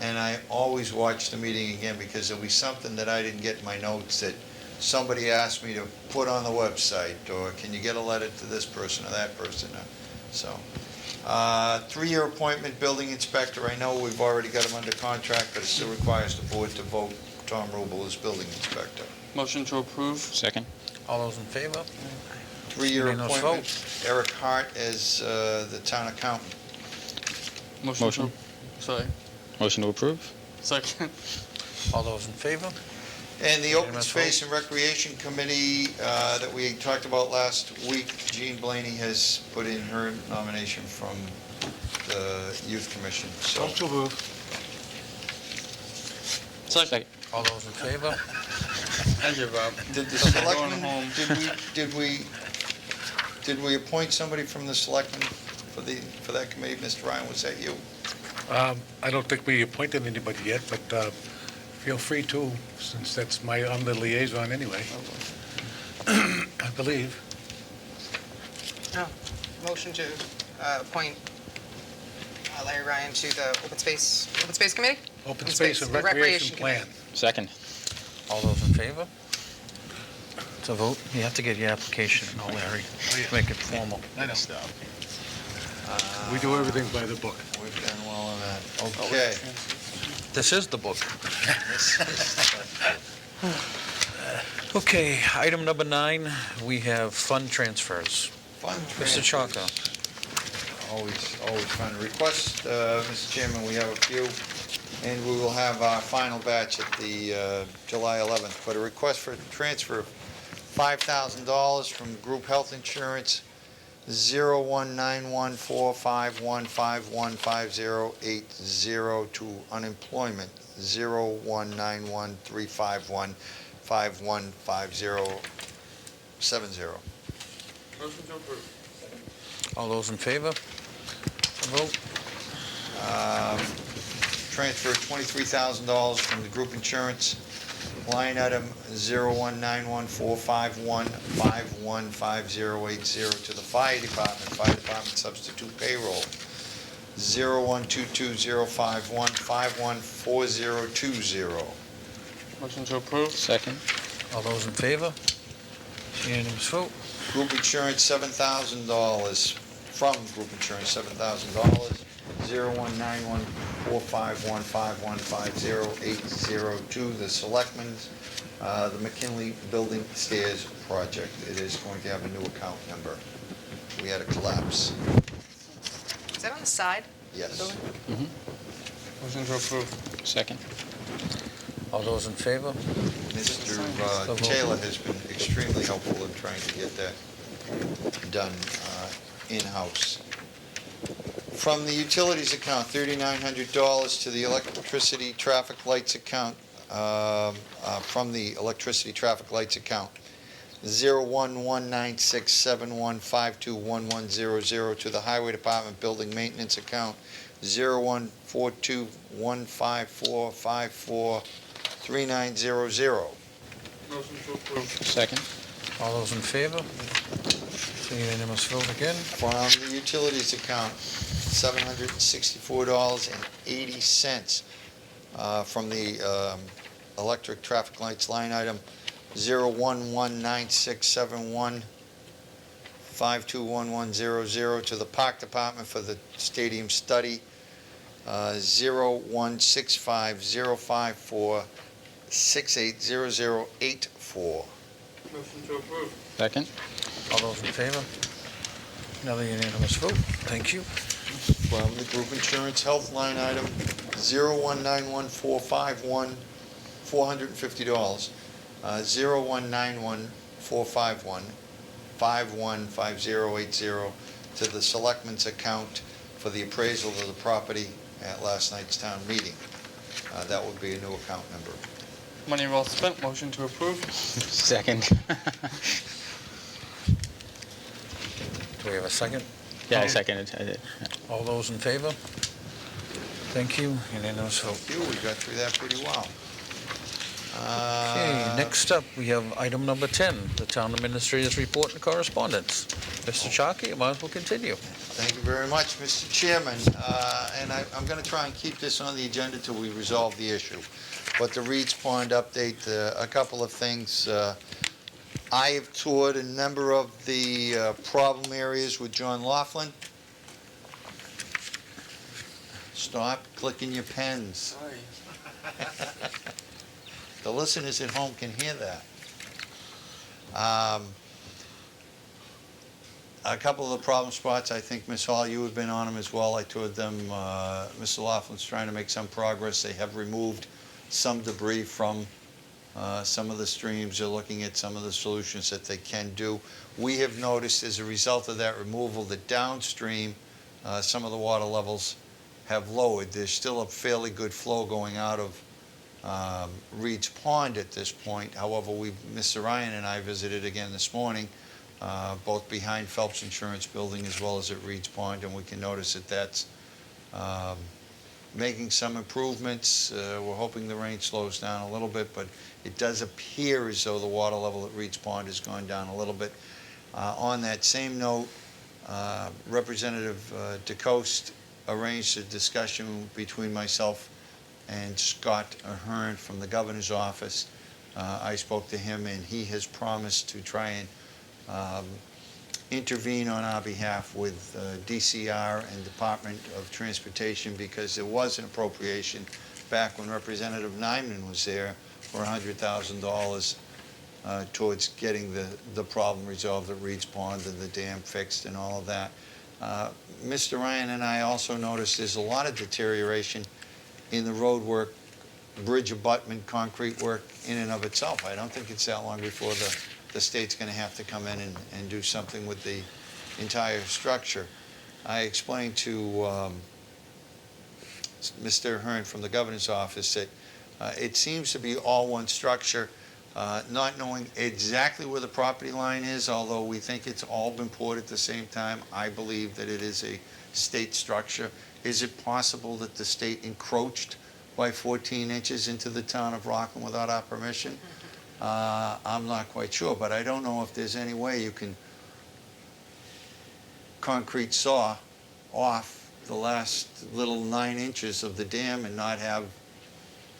and I always watch the meeting again, because there'll be something that I didn't get in my notes that somebody asked me to put on the website, or can you get a letter to this person or that person, so. 3-year appointment, building inspector. I know we've already got him under contract, but it still requires the board to vote Tom Rubel as building inspector. Motion to approve. Second. All those in favor? 3-year Unanimous appointment, Eric Hart as the town accountant. Motion. Sorry. Motion to approve? Second. All those in favor? And the Open Unanimous Space and Recreation Committee that we talked about last week, Jean Blaney has put in her nomination from the Youth Commission, so. Also move. Second. All those in favor? Thank you, Bob. Did the Going selectmen, home. did we appoint somebody from the selectmen for that committee? Mr. Ryan, was that you? I don't think we appointed anybody yet, but feel free to, since I'm the liaison anyway. I believe. oh, motion to appoint Larry Ryan to the Open Space Committee? Open Space and Recreation Plan. Second. All those in favor? To vote, you have to get your application in, Larry. Make it formal. I know. We do everything by the book. We've done well on that. Okay. This is the book. Okay, item number 9, we have fund transfers. Fund Mr. transfers. Chalker. Always fun. Request, Mr. Chairman, we have a few, and we will have our final batch at the July 11th. But a request for a transfer of $5,000 from group health insurance 019145151508 to unemployment 019135151570. Motion to approve. All those in favor? To vote? Transfer $23,000 from the group insurance, line item 01914515158080 to the fire department substitute payroll 01220515142020. Motion to approve. Second. All those in favor? Unanimous vote? Group insurance, $7,000, from group insurance, $7,000, 01914515158080 the selectmen's, the McKinley Building Stairs Project. It is going to have a new account number. We had a collapse. Is that on the side? Yes. Motion to approve. Second. All those in favor? Mr. Taylor has been extremely helpful in trying to get that done in-house. From the utilities account, $3,900 to the electricity traffic lights account, from the electricity traffic lights account, 011967152110 to the highway department building maintenance account, 014215454390. Motion to approve. Second. All those in favor? Unanimous vote again? From the utilities account, $764.80 from the electric traffic lights line item 0119671 521100 to the Park Department for the stadium study 0165054 680084. Motion to approve. Second? All those in favor? Another unanimous vote. Thank you. From the group insurance health line item 0191451 $450. 0191451 515080 to the selectmen's account for the appraisal of the property at last night's town meeting. That would be a new account number. Money well spent. Motion to approve. Second. Do we have a second? Yeah, I seconded. I did. All those in favor? Thank you. Unanimous vote. Thank you, we got through that pretty well. Okay, next up, we have item number 10, the Town Administrator's Report and Correspondence. Mr. Chalky, you might as well continue. Thank you very much, Mr. Chairman. And I'm going to try and keep this on the agenda till we resolve the issue. But the Reed's Pond update, a couple of things. I have toured a number of the problem areas with John Laughlin. Stop clicking your pens. The listeners at home can hear that. A couple of the problem spots, I think, Ms. Hall, you have been on them as well. I toured them. Mr. Laughlin's trying to make some progress. They have removed some debris from some of the streams. They're looking at some of the solutions that they can do. We have noticed as a result of that removal that downstream, some of the water levels have lowered. There's still a fairly good flow going out of Reed's Pond at this point. However, Mr. Ryan and I visited again this morning, both behind Phelps Insurance Building as well as at Reed's Pond, and we can notice that that's making some improvements. We're hoping the rain slows down a little bit, but it does appear as though the water level at Reed's Pond has gone down a little bit. On that same note, Representative DeCoste arranged a discussion between myself and Scott Ahern from the governor's office. I spoke to him, and he has promised to try and intervene on our behalf with DCR and Department of Transportation, because there was an appropriation back when Representative Nyman was there for $100,000 towards getting the problem resolved at Reed's Pond and the dam fixed and all of that. Mr. Ryan and I also noticed there's a lot of deterioration in the road work, bridge abutment, concrete work in and of itself. I don't think it's that long before the state's going to have to come in and do something with the entire structure. I explained to Mr. Ahern from the governor's office that it seems to be all one structure, not knowing exactly where the property line is, although we think it's all been poured at the same time. I believe that it is a state structure. Is it possible that the state encroached by 14 inches into the town of Rockland without our permission? I'm not quite sure, but I don't know if there's any way you can concrete saw off the last little 9 inches of the dam and not have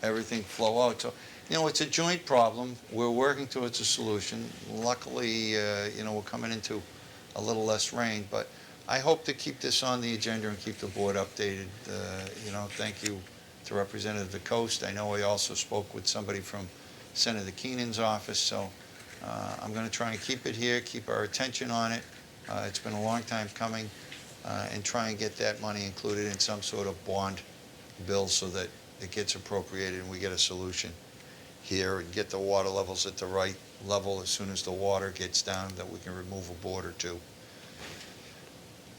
everything flow out. So, you know, it's a joint problem. We're working towards a solution. Luckily, you know, we're coming into a little less rain, but I hope to keep this on the agenda and keep the board updated. You know, thank you to Representative DeCoste. I know I also spoke with somebody from Senator Keenan's office, so I'm going to try and keep it here, keep our attention on it. It's been a long time coming, and try and get that money included in some sort of bond bill so that it gets appropriated and we get a solution here and get the water levels at the right level as soon as the water gets down, that we can remove a board or two.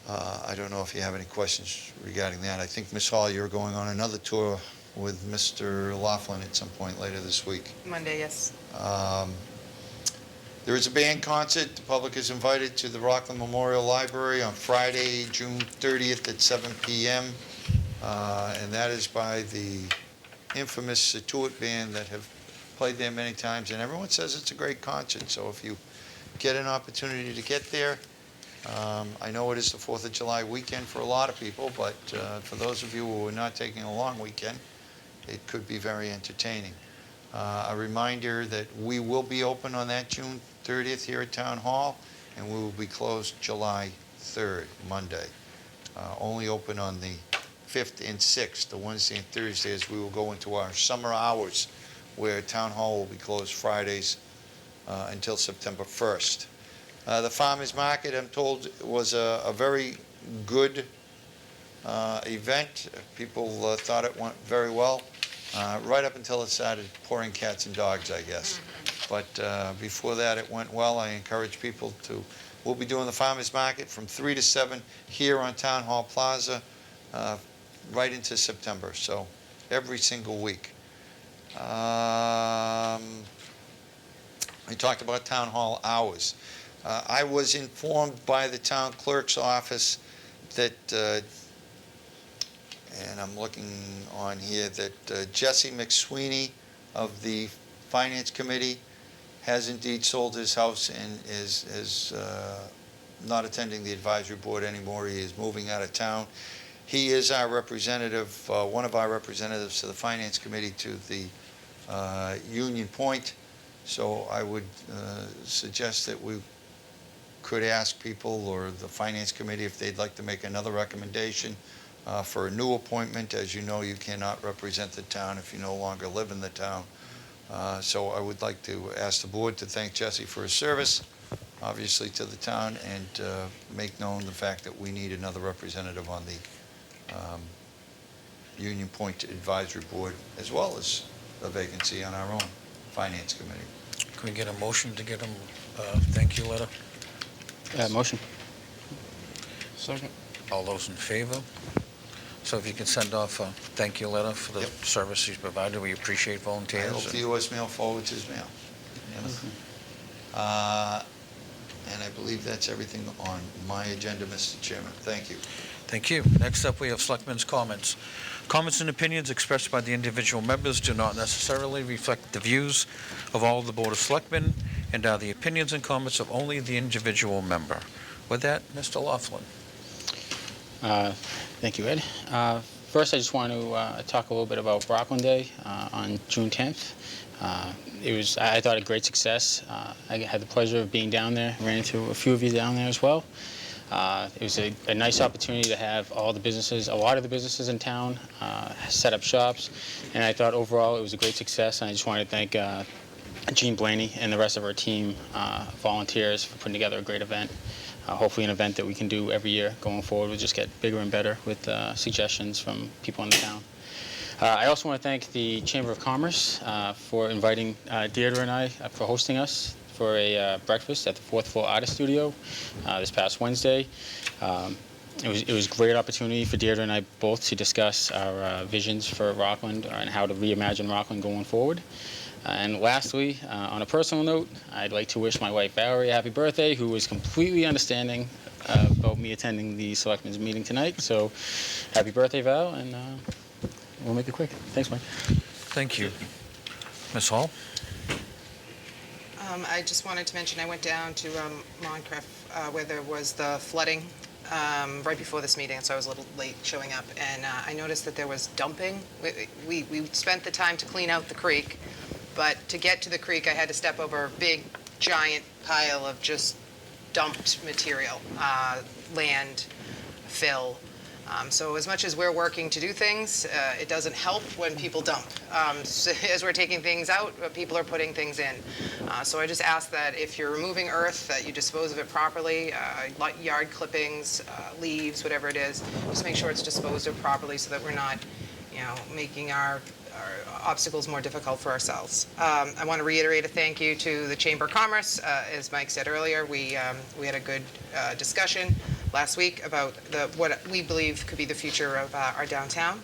I don't know if you have any questions regarding that. I think, Ms. Hall, you're going on another tour with Mr. Laughlin at some point later this week. Monday, yes. There is a band concert. The public is invited to the Rockland Memorial Library on Friday, June 30th at 7 p.m. And that is by the infamous Situate Band that have played there many times. And everyone says it's a great concert. So if you get an opportunity to get there, I know it is the 4th of July weekend for a lot of people, but for those of you who are not taking a long weekend, it could be very entertaining. A reminder that we will be open on that June 30th here at Town Hall, and we will be closed July 3rd, Monday. Only open on the 5th and 6th, the Wednesday and Thursday, as we will go into our summer hours, where Town Hall will be closed Fridays until September 1st. The farmers market, I'm told, was a very good event. People thought it went very well, right up until it started pouring cats and dogs, I guess. But before that, it went well. I encourage people to, we'll be doing the farmers market from 3 to 7 here on Town Hall Plaza right into September, so every single week. I talked about Town Hall hours. I was informed by the town clerk's office that, and I'm looking on here, that Jesse McSweeney of the Finance Committee has indeed sold his house and is not attending the advisory board anymore. He is moving out of town. He is our representative, one of our representatives to the Finance Committee to the Union Point. So I would suggest that we could ask people or the Finance Committee if they'd like to make another recommendation for a new appointment. As you know, you cannot represent the town if you no longer live in the town. So I would like to ask the board to thank Jesse for his service, obviously, to the town, and make known the fact that we need another representative on the Union Point Advisory Board, as well as a vacancy on our own Finance Committee. Can we get a motion to get him a thank you letter? Motion. Second. All those in favor? So if you can send off a thank you letter for the service he's provided, we appreciate I volunteers. hope the U.S. mail forwards his mail. Yes. And I believe that's everything on my agenda, Mr. Chairman. Thank you. Thank you. Next up, we have Selectmen's comments. Comments and opinions expressed by the individual members do not necessarily reflect the views of all of the Board of Selectmen and are the opinions and comments of only the individual member. With that, Mr. Laughlin. Thank you, Ed. First, I just want to talk a little bit about Rockland Day on June 10th. It was, I thought, a great success. I had the pleasure of being down there, ran into a few of you down there as well. It was a nice opportunity to have all the businesses, a lot of the businesses in town, set up shops, and I thought overall it was a great success. And I just wanted to thank Jean Blaney and the rest of our team, volunteers, for putting together a great event. Hopefully an event that we can do every year going forward. We'll just get bigger and better with suggestions from people in the town. I also want to thank the Chamber of Commerce for inviting Deirdre and I for hosting us for a breakfast at the 4th floor artist studio this past Wednesday. It was a great opportunity for Deirdre and I both to discuss our visions for Rockland and how to reimagine Rockland going forward. And lastly, on a personal note, I'd like to wish my wife Valerie a happy birthday, who was completely understanding about me attending the Selectmen's meeting tonight. So happy birthday, Val, and we'll make it quick. Thanks, Mike. Thank you. Ms. Hall? I just wanted to mention I went down to Moncrief where there was the flooding right before this meeting, so I was a little late showing up. And I noticed that there was dumping. We spent the time to clean out the creek, but to get to the creek, I had to step over a big, giant pile of just dumped material, land, fill. So as much as we're working to do things, it doesn't help when people dump. So as we're taking things out, people are putting things in. So I just ask that if you're removing earth, that you dispose of it properly, yard clippings, leaves, whatever it is, just make sure it's disposed of properly so that we're not, making our obstacles more difficult for ourselves. I want to reiterate a thank you to the Chamber of Commerce. As Mike said earlier, we had a good discussion last week about what we believe could be the future of our downtown.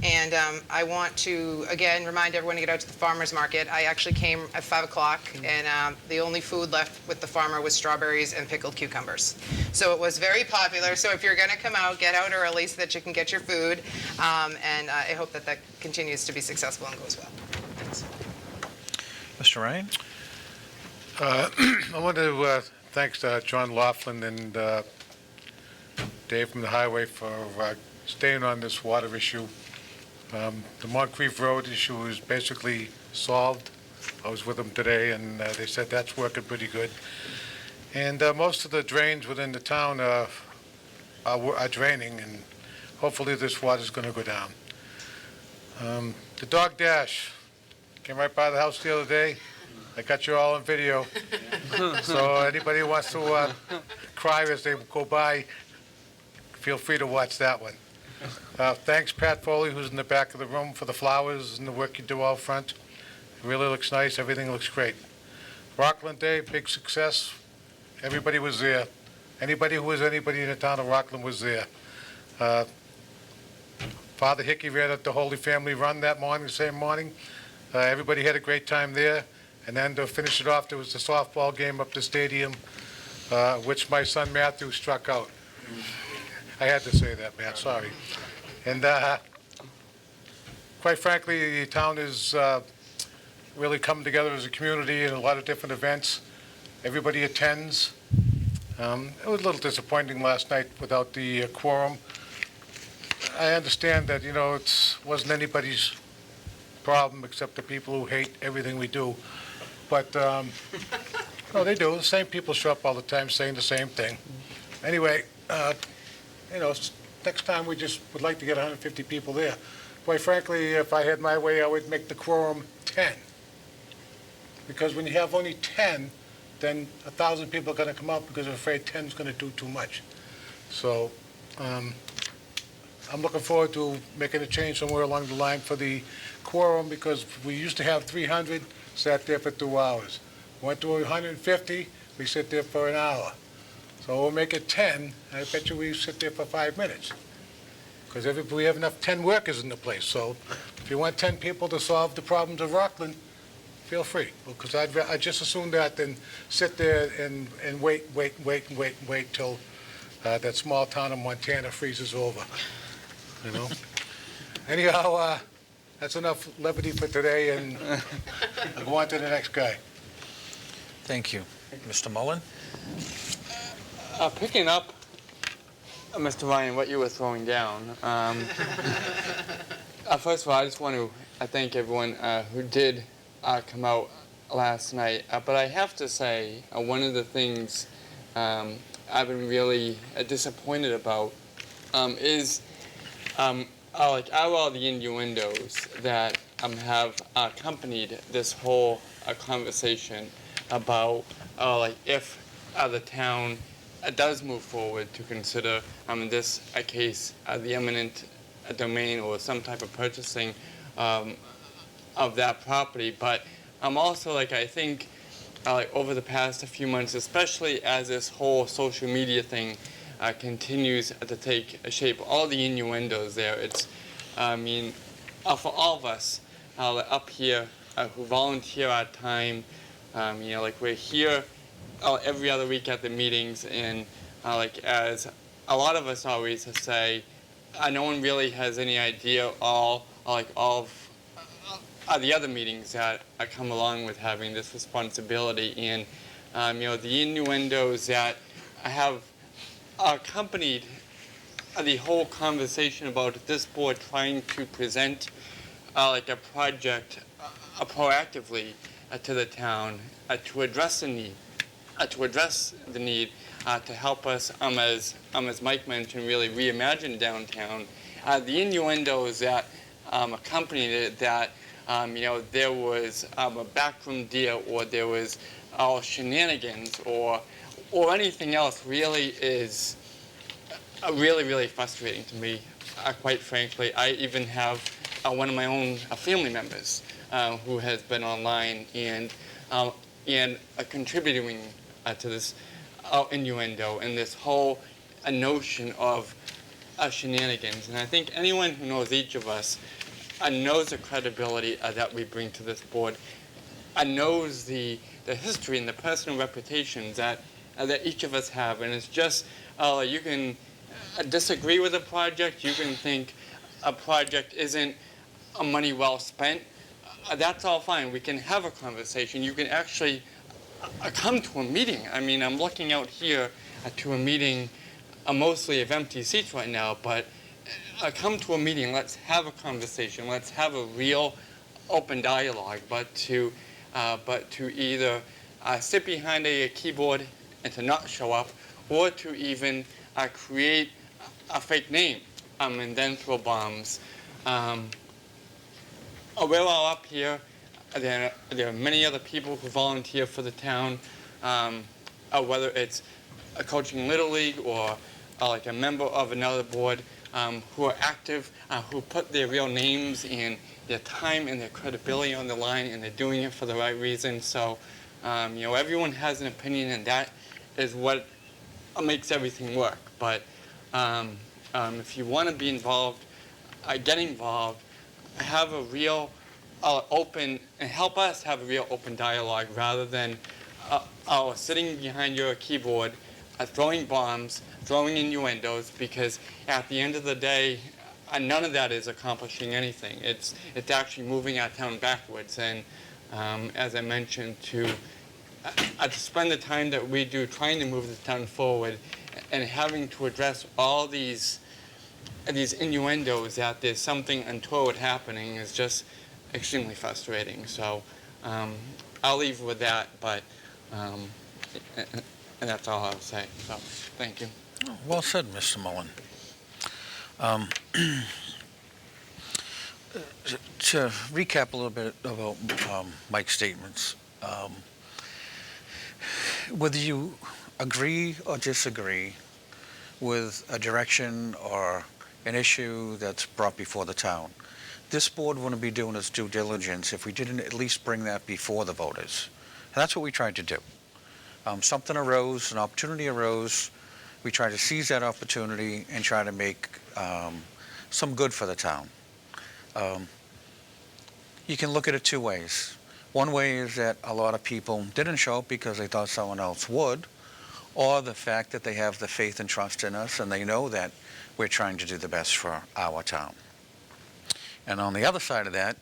And I want to, again, remind everyone to get out to the farmer's market. I actually came at 5 o'clock, and the only food left with the farmer was strawberries and pickled cucumbers. So it was very popular. So if you're going to come out, get out early so that you can get your food. And I hope that continues to be successful and goes well. Thanks. Mr. Ryan? I want to thanks to John Laughlin and Dave from the highway for staying on this water issue. The Moncrief Road issue is basically solved. I was with them today, and they said that's working pretty good. And most of the drains within the town are draining, and hopefully this water's going to go down. The dog dash came right by the house the other day. I got you all on video. So anybody who wants to cry as they go by, feel free to watch that one. Thanks, Pat Foley, who's in the back of the room, for the flowers and the work you do out front. It really looks nice. Everything looks great. Rockland Day, big success. Everybody was there. Anybody who was anybody in the town of Rockland was there. Father Hickey ran at the Holy Family Run that morning, same morning. Everybody had a great time there. And then to finish it off, there was the softball game up the stadium, which my son Matthew struck out. I had to say that, Matt, sorry. And quite frankly, the town is really come together as a community in a lot of different events. Everybody attends. It was a little disappointing last night without the quorum. I understand that, you know, it wasn't anybody's problem except the people who hate everything we do. But, no, they do. The same people show up all the time saying the same thing. Anyway, you know, next time we just would like to get 150 people there. Quite frankly, if I had my way, I would make the quorum 10. Because when you have only 10, then 1,000 people are going to come out because they're afraid 10 is going to do too much. So I'm looking forward to making a change somewhere along the line for the quorum, because we used to have 300, sat there for 2 hours. Went to 150, we sit there for an hour. So we'll make it 10, I bet you we sit there for 5 minutes. Because we have enough 10 workers in the place. So if you want 10 people to solve the problems of Rockland, feel free. Because I'd just as soon that than sit there and wait till that small town of Montana freezes over. You know? Anyhow, that's enough levity for today, and I'll go on to the next guy. Thank you. Mr. Mullen? Picking up, Mr. Ryan, what you were throwing down, first of all, I just want to thank everyone who did come out last night. But I have to say, one of the things I've been really disappointed about is like all the innuendos that have accompanied this whole conversation about like if the town does move forward to consider, in this case, the eminent domain or some type of purchasing of that property. But also, like, I think like over the past few months, especially as this whole social media thing continues to take shape, all the innuendos there, it's, I mean, for all of us up here who volunteer our time, you know, like we're here every other week at the meetings, and like as a lot of us always say, no one really has any idea all of the other meetings that come along with having this responsibility, and you know, the innuendos that have accompanied the whole conversation about this board trying to present like a project proactively to the town to address the need. To help us, as Mike mentioned, really reimagine downtown. The innuendos that accompanied it, that you know, there was a backroom deal, or there was all shenanigans, or anything else, really is really frustrating to me. Quite frankly, I even have one of my own family members who has been online and contributing to this innuendo and this whole notion of shenanigans. And I think anyone who knows each of us knows the credibility that we bring to this board, knows the history and the personal reputations that each of us have. And it's just, you can disagree with a project, you can think a project isn't money well spent. That's all fine. We can have a conversation. You can actually come to a meeting. I mean, I'm looking out here to a meeting mostly of empty seats right now, but come to a meeting, let's have a conversation, let's have a real open dialogue, but to either sit behind a keyboard and to not show up, or to even create a fake name and then throw bombs. We're all up here. There are many other people who volunteer for the town, whether it's coaching Little League or like a member of another board, who are active, who put their real names and their time and their credibility on the line, and they're doing it for the right reason. So, everyone has an opinion, and that is what makes everything work. But if you want to be involved, get involved, have a real open, and help us have a real open dialogue rather than sitting behind your keyboard, throwing bombs, throwing innuendos, because at the end of the day, none of that is accomplishing anything. It's actually moving our town backwards. And as I mentioned, to spend the time that we do trying to move the town forward and having to address all these innuendos that there's something untoward happening is just extremely frustrating. So I'll leave with that, but and that's all I'll say. So thank you. Oh, well said, Mr. Mullen. To recap a little bit about Mike's statements, whether you agree or disagree with a direction or an issue that's brought before the town, this board wouldn't be doing its due diligence if we didn't at least bring that before the voters. And that's what we tried to do. Something arose, an opportunity arose. We tried to seize that opportunity and try to make some good for the town. You can look at it two ways. One way is that a lot of people didn't show up because they thought someone else would, or the fact that they have the faith and trust in us and they know that we're trying to do the best for our town. And on the other side of that,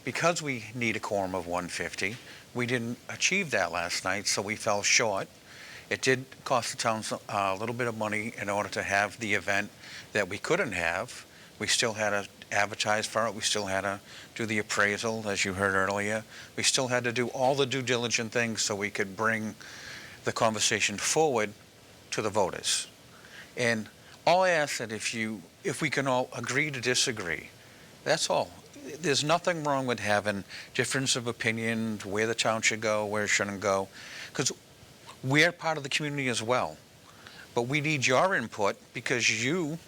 because we need a quorum of 150, we didn't achieve that last night, so we fell short. It did cost the town a little bit of money in order to have the event that we couldn't have. We still had to advertise for it. We still had to do the appraisal, as you heard earlier. We still had to do all the due diligent things so we could bring the conversation forward to the voters. And all I ask that if we can all agree to disagree, that's all. There's nothing wrong with having difference of opinion, where the town should go, where it shouldn't go, because we're part of the community as well. But we need your input because you,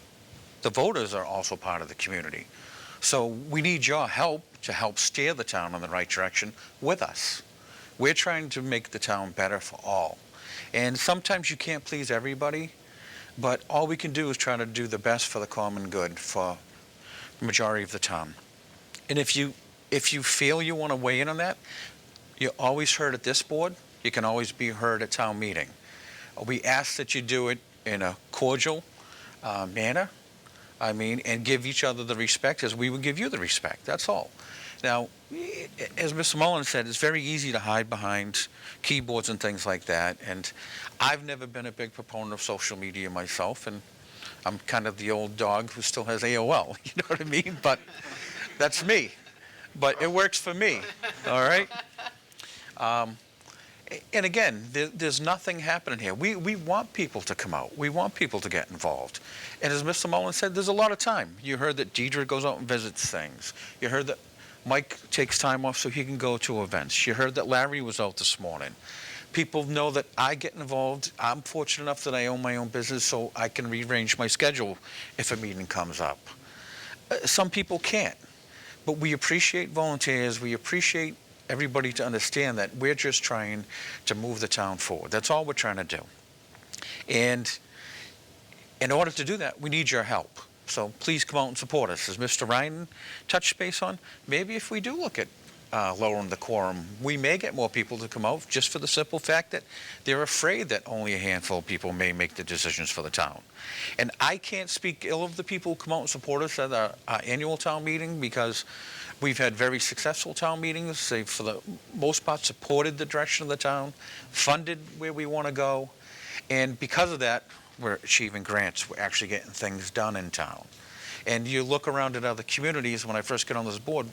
the voters, are also part of the community. So we need your help to help steer the town in the right direction with us. We're trying to make the town better for all. And sometimes you can't please everybody, but all we can do is try to do the best for the common good for the majority of the town. And if you feel you want to weigh in on that, you're always heard at this board. You can always be heard at town meeting. We ask that you do it in a cordial manner, and give each other the respect as we would give you the respect. That's all. Now, as Mr. Mullen said, it's very easy to hide behind keyboards and things like that. And I've never been a big proponent of social media myself, and I'm kind of the old dog who still has AOL. You know what I mean? But that's me. But it works for me. All right? And again, there's nothing happening here. We want people to come out. We want people to get involved. And as Mr. Mullen said, there's a lot of time. You heard that Deidre goes out and visits things. You heard that Mike takes time off so he can go to events. You heard that Larry was out this morning. People know that I get involved. I'm fortunate enough that I own my own business, so I can rearrange my schedule if a meeting comes up. Some people can't. But we appreciate volunteers. We appreciate everybody to understand that we're just trying to move the town forward. That's all we're trying to do. And in order to do that, we need your help. So please come out and support us. As Mr. Ryan touched base on, maybe if we do look at lowering the quorum, we may get more people to come out just for the simple fact that they're afraid that only a handful of people may make the decisions for the town. And I can't speak ill of the people who come out and support us at our annual town meeting because We've had very successful town meetings. They've, for the most part, supported the direction of the town, funded where we want to go, and because of that, we're achieving grants. We're actually getting things done in town. And you look around at other communities, when I first got on this board,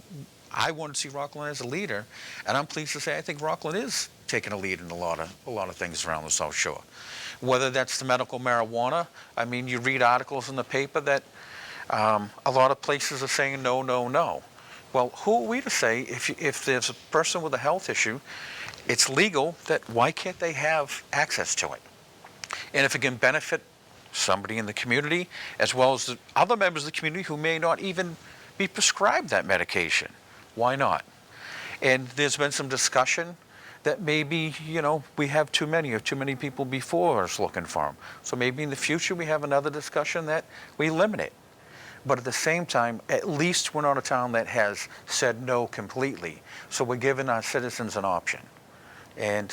I wanted to see Rockland as a leader, and I'm pleased to say I think Rockland is taking a lead in a lot of things around the South Shore. Whether that's the medical marijuana, I mean, you read articles in the paper that a lot of places are saying no, no, no. Well, who are we to say if there's a person with a health issue, it's legal, that why can't they have access to it? And if it can benefit somebody in the community, as well as the other members of the community who may not even be prescribed that medication, why not? And there's been some discussion that maybe, you know, we have too many people before us looking for them. So maybe in the future we have another discussion that we limit it. But at the same time, at least we're not a town that has said no completely. So we're giving our citizens an option. And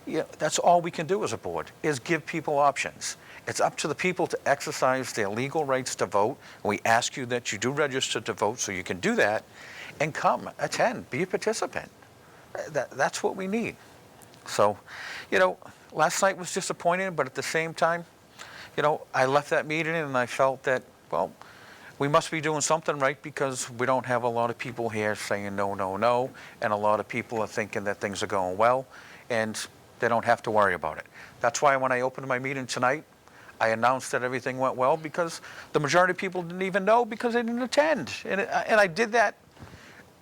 yeah, that's all we can do as a board, is give people options. It's up to the people to exercise their legal rights to vote. We ask you that you do register to vote so you can do that, and come, attend, be a participant. That's what we need. So, you know, last night was disappointing, but at the same time, you know, I left that meeting and I felt that, well, we must be doing something right, because we don't have a lot of people here saying no, no, no, and a lot of people are thinking that things are going well, and they don't have to worry about it. That's why when I opened my meeting tonight, I announced that everything went well, because the majority of people didn't even know because they didn't attend. And I did that,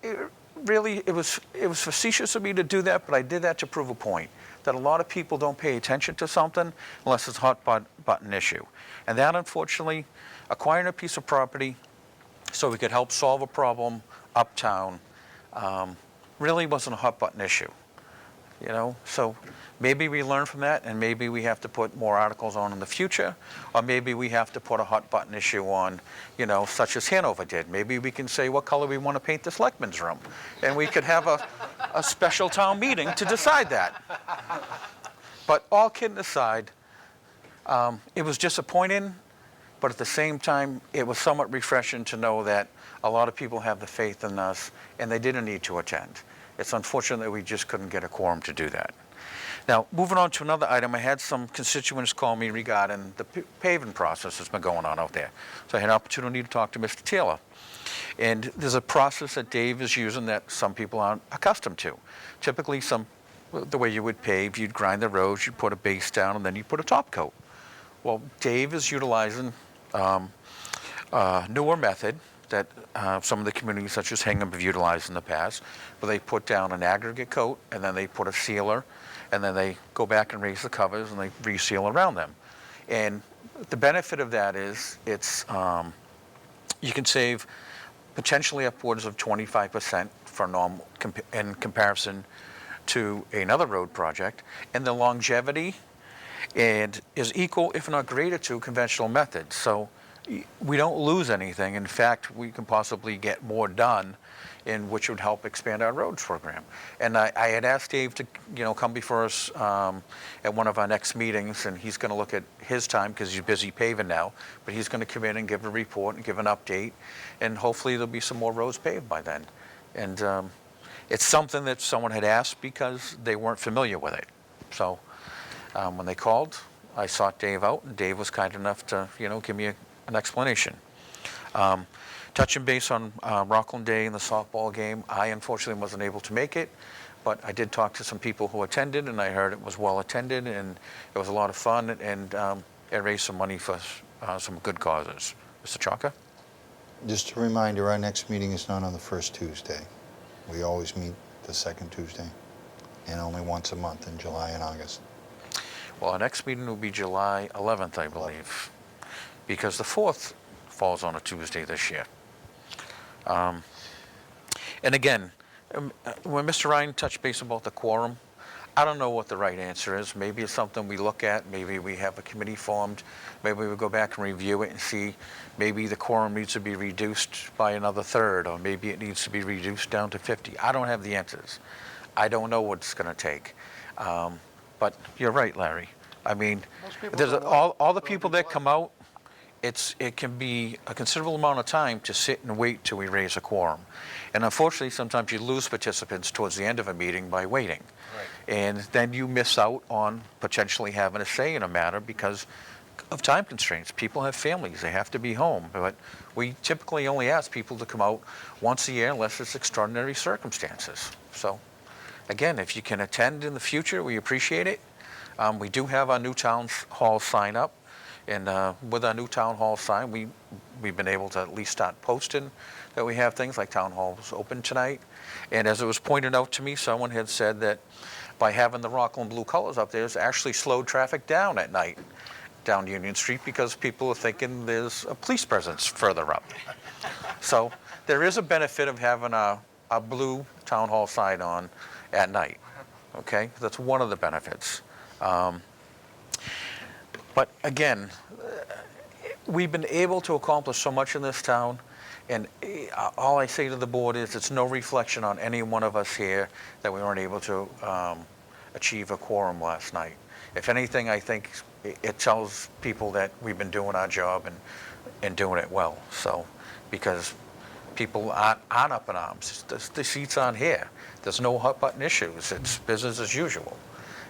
it was facetious of me to do that, but I did that to prove a point, that a lot of people don't pay attention to something unless it's a hot button issue. And that, unfortunately, acquiring a piece of property so we could help solve a problem uptown really wasn't a hot button issue. You know, so maybe we learn from that, and maybe we have to put more articles on in the future, or maybe we have to put a hot button issue on, you know, such as Hanover did. Maybe we can say what color we want to paint the selectmen's room, and we could have a special town meeting to decide that. But all kidding aside, it was disappointing, but at the same time, it was somewhat refreshing to know that a lot of people have the faith in us, and they didn't need to attend. It's unfortunate that we just couldn't get a quorum to do that. Now, moving on to another item, I had some constituents call me regarding the paving process that's been going on out there. So I had an opportunity to talk to Mr. Taylor. And there's a process that Dave is using that some people aren't accustomed to. Typically, the way you would pave, you'd grind the roads, you'd put a base down, and then you put a top coat. Well, Dave is utilizing a newer method that some of the communities such as Hingham have utilized in the past, where they put down an aggregate coat, and then they put a sealer, and then they go back and raise the covers, and they reseal around them. And the benefit of that is you can save potentially upwards of 25% for normal in comparison to another road project, and the longevity is equal, if not greater, to conventional methods. So we don't lose anything. In fact, we can possibly get more done, in which would help expand our roads program. And I had asked Dave to, you know, come before us at one of our next meetings, and he's going to look at his time because he's busy paving now. But he's going to come in and give a report and give an update, and hopefully there'll be some more roads paved by then. And it's something that someone had asked because they weren't familiar with it. So when they called, I sought Dave out, and Dave was kind enough to, you know, give me an explanation. Touching base on Rockland Day and the softball game, I unfortunately wasn't able to make it, but I did talk to some people who attended, and I heard it was well attended, and it was a lot of fun, and it raised some money for some good causes. Mr. Chalker? Just a reminder, our next meeting is not on the first Tuesday. We always meet the second Tuesday, and only once a month in July and August. Well, our next meeting will be July 11th, I believe, because the 4th falls on a Tuesday this year. And again, when Mr. Ryan touched base about the quorum, I don't know what the right answer is. Maybe it's something we look at. Maybe we have a committee formed. Maybe we go back and review it and see maybe the quorum needs to be reduced by another third, or maybe it needs to be reduced down to 50. I don't have the answers. I don't know what it's going to take. But you're right, Larry. I mean, there's all the people that come out, it can be a considerable amount of time to sit and wait till we raise a quorum. And unfortunately, sometimes you lose participants towards the end of a meeting by waiting. And then you miss out on potentially having a say in a matter because of time constraints. People have families, they have to be home. But we typically only ask people to come out once a year unless it's extraordinary circumstances. So again, if you can attend in the future, we appreciate it. We do have our new town hall sign up. And with our new town hall sign, we've been able to at least start posting that we have things like town hall was open tonight. And as it was pointed out to me, someone had said that by having the Rockland blue colors up there, it's actually slowed traffic down at night down Union Street because people are thinking there's a police presence further up. So there is a benefit of having a blue town hall sign on at night. Okay, that's one of the benefits. But again, we've been able to accomplish so much in this town, and all I say to the board is it's no reflection on any one of us here that we weren't able to achieve a quorum last night. If anything, I think it tells people that we've been doing our job and doing it well. So, because people aren't up in arms. The seats aren't here. There's no hot button issues. It's business as usual.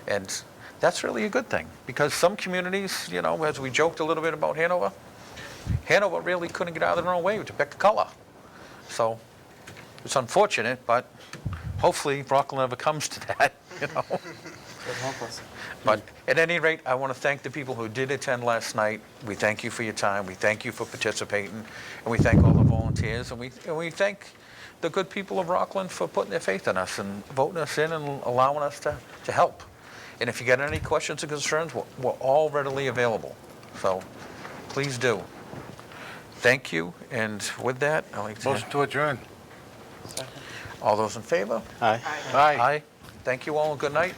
And that's really a good thing because some communities, you know, as we joked a little bit about Hanover, Hanover really couldn't get out of their own way to pick a color. So it's unfortunate, but hopefully Rockland never comes to that, you know. But at any rate, I want to thank the people who did attend last night. We thank you for your time. We thank you for participating. And we thank all the volunteers. And we thank the good people of Rockland for putting their faith in us and voting us in and allowing us to help. And if you got any questions or concerns, we're all readily available. So please do. Thank you. And with that, I'd like to... Motion to adjourn. All those in favor? Aye. Aye. Aye. Thank you all and good night.